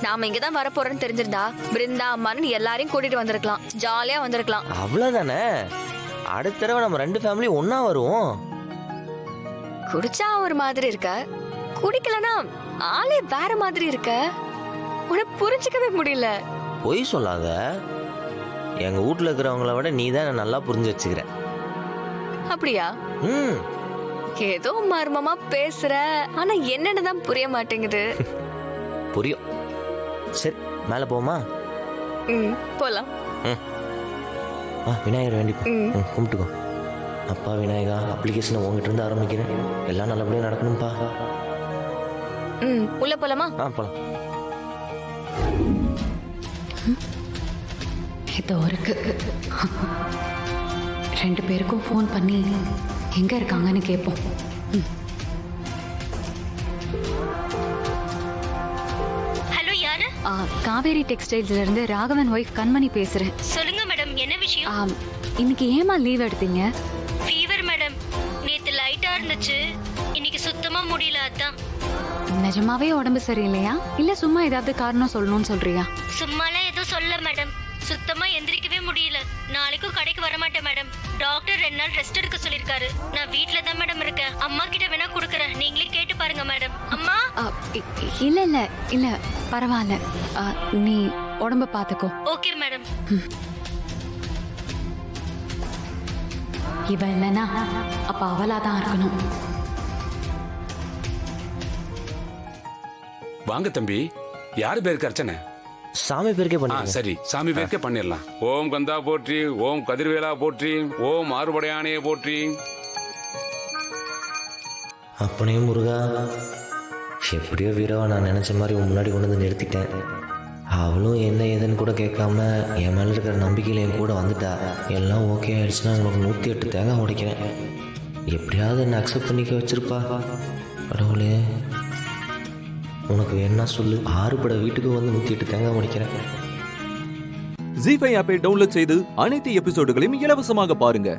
நாம இங்கதான் வர போறோம்னு தெரிஞ்சிருந்தா பிருந்தா அம்மான்னு எல்லாரையும் கூட்டிட்டு வந்திருக்கலாம், ஜாலியா வந்திருக்கலாம். அவ்வளவுதானே. அடுத்த தடவை நம்ம 2 ஃபேமிலி ஒன்னா வருவோம். குடிச்சா ஒரு மாதிரி இருக்க, குடிக்கலனா ஆளே வேற மாதிரி இருக்க. உனக்கு புரிஞ்சுக்கவே முடியல. பொய் சொல்லாத. எங்க வீட்டுல இருக்கிறவங்கள விட நீ தான் நல்லா புரிஞ்சு வச்சுக்கிற. அப்படியா? ஏதோ மர்மமா பேசுற, ஆனா என்னன்னு தான் புரிய மாட்டேங்குது. புரியும். சரி மேல போமா? போலாம். விநாயகர் வேண்டி கும்பிட்டுக்கோ. அப்பா விநாயகா, அப்ளிகேஷன் உங்ககிட்ட இருந்து ஆரம்பிக்கிறேன். எல்லாம் நல்லபடியா நடக்கணும்பா. உள்ள போலாமா? போலாம். இதோ இருக்கு. 2 பேருக்கும் ஃபோன் பண்ணி எங்க இருக்காங்கன்னு கேட்போம். ஹலோ, யாரு? காவேரி டெக்ஸ்டைல்ஸ்ல இருந்து ராகவன் ஒய்ஃப் கண்மணி பேசுறேன். சொல்லுங்க மேடம், என்ன விஷயம்? இன்னைக்கு ஏமா லீவ் எடுத்தீங்க? Fever madam. நேத்து லைட்டா இருந்துச்சு, இன்னைக்கு சுத்தமா முடியல. அதான். நிஜமாவே உடம்பு சரியில்லையா, இல்ல சும்மா ஏதாவது காரணம் சொல்லணும்னு சொல்றியா? சும்மாலாம் எதுவும் சொல்ல மேடம், சுத்தமா எந்திரிக்கவே முடியல. நாளைக்கும் கடைக்கு வர மாட்டேன் மேடம். டாக்டர் 2 நாள் ரெஸ்ட் எடுக்க சொல்லிருக்காரு. நான் வீட்ல தான் மேடம் இருக்கேன். அம்மா கிட்ட வேணா குடுக்கறேன். நீங்களே கேட்டு பாருங்க மேடம். அம்மா. இல்ல இல்ல இல்ல பரவாயில்ல. நீ உடம்ப பாத்துக்கோ. Okay madam. இவ இல்லனா அப்ப அவளாதான் இருக்கணும். வாங்க தம்பி, யாரு பேருக்கு அர்ச்சனை? சாமி பேருக்கே பண்ணி. சரி, சாமி பேருக்கே பண்ணிடலாம். ஓம் கந்தா போற்றி, ஓம் கதிர்வேலா போற்றி, ஓம் ஆறுபடையானையை போற்றி. அப்பனையும் முருகா, எப்படியோ வீரவா நான் நினைச்ச மாதிரி உன் முன்னாடி கொண்டு வந்து நிறுத்திட்டேன். அவளும் என்ன ஏதுன்னு கூட கேட்காம என் மேல இருக்கிற நம்பிக்கையில என் கூட வந்துட்டா. எல்லாம் ஓகே ஆயிடுச்சுன்னா உங்களுக்கு 108 தேங்காய் உடைக்கிறேன். எப்படியாவது என்னை அக்செப்ட் பண்ணிக்க வச்சிருப்பா. கடவுளே, உனக்கு வேணா சொல்லு, 6 பட வீட்டுக்கு வந்து 108 தேங்காய் உடைக்கிறேன். ஜீ5 ஆப்பை டவுன்லோட் செய்து அனைத்து எபிசோடுகளையும் இலவசமாக பாருங்க.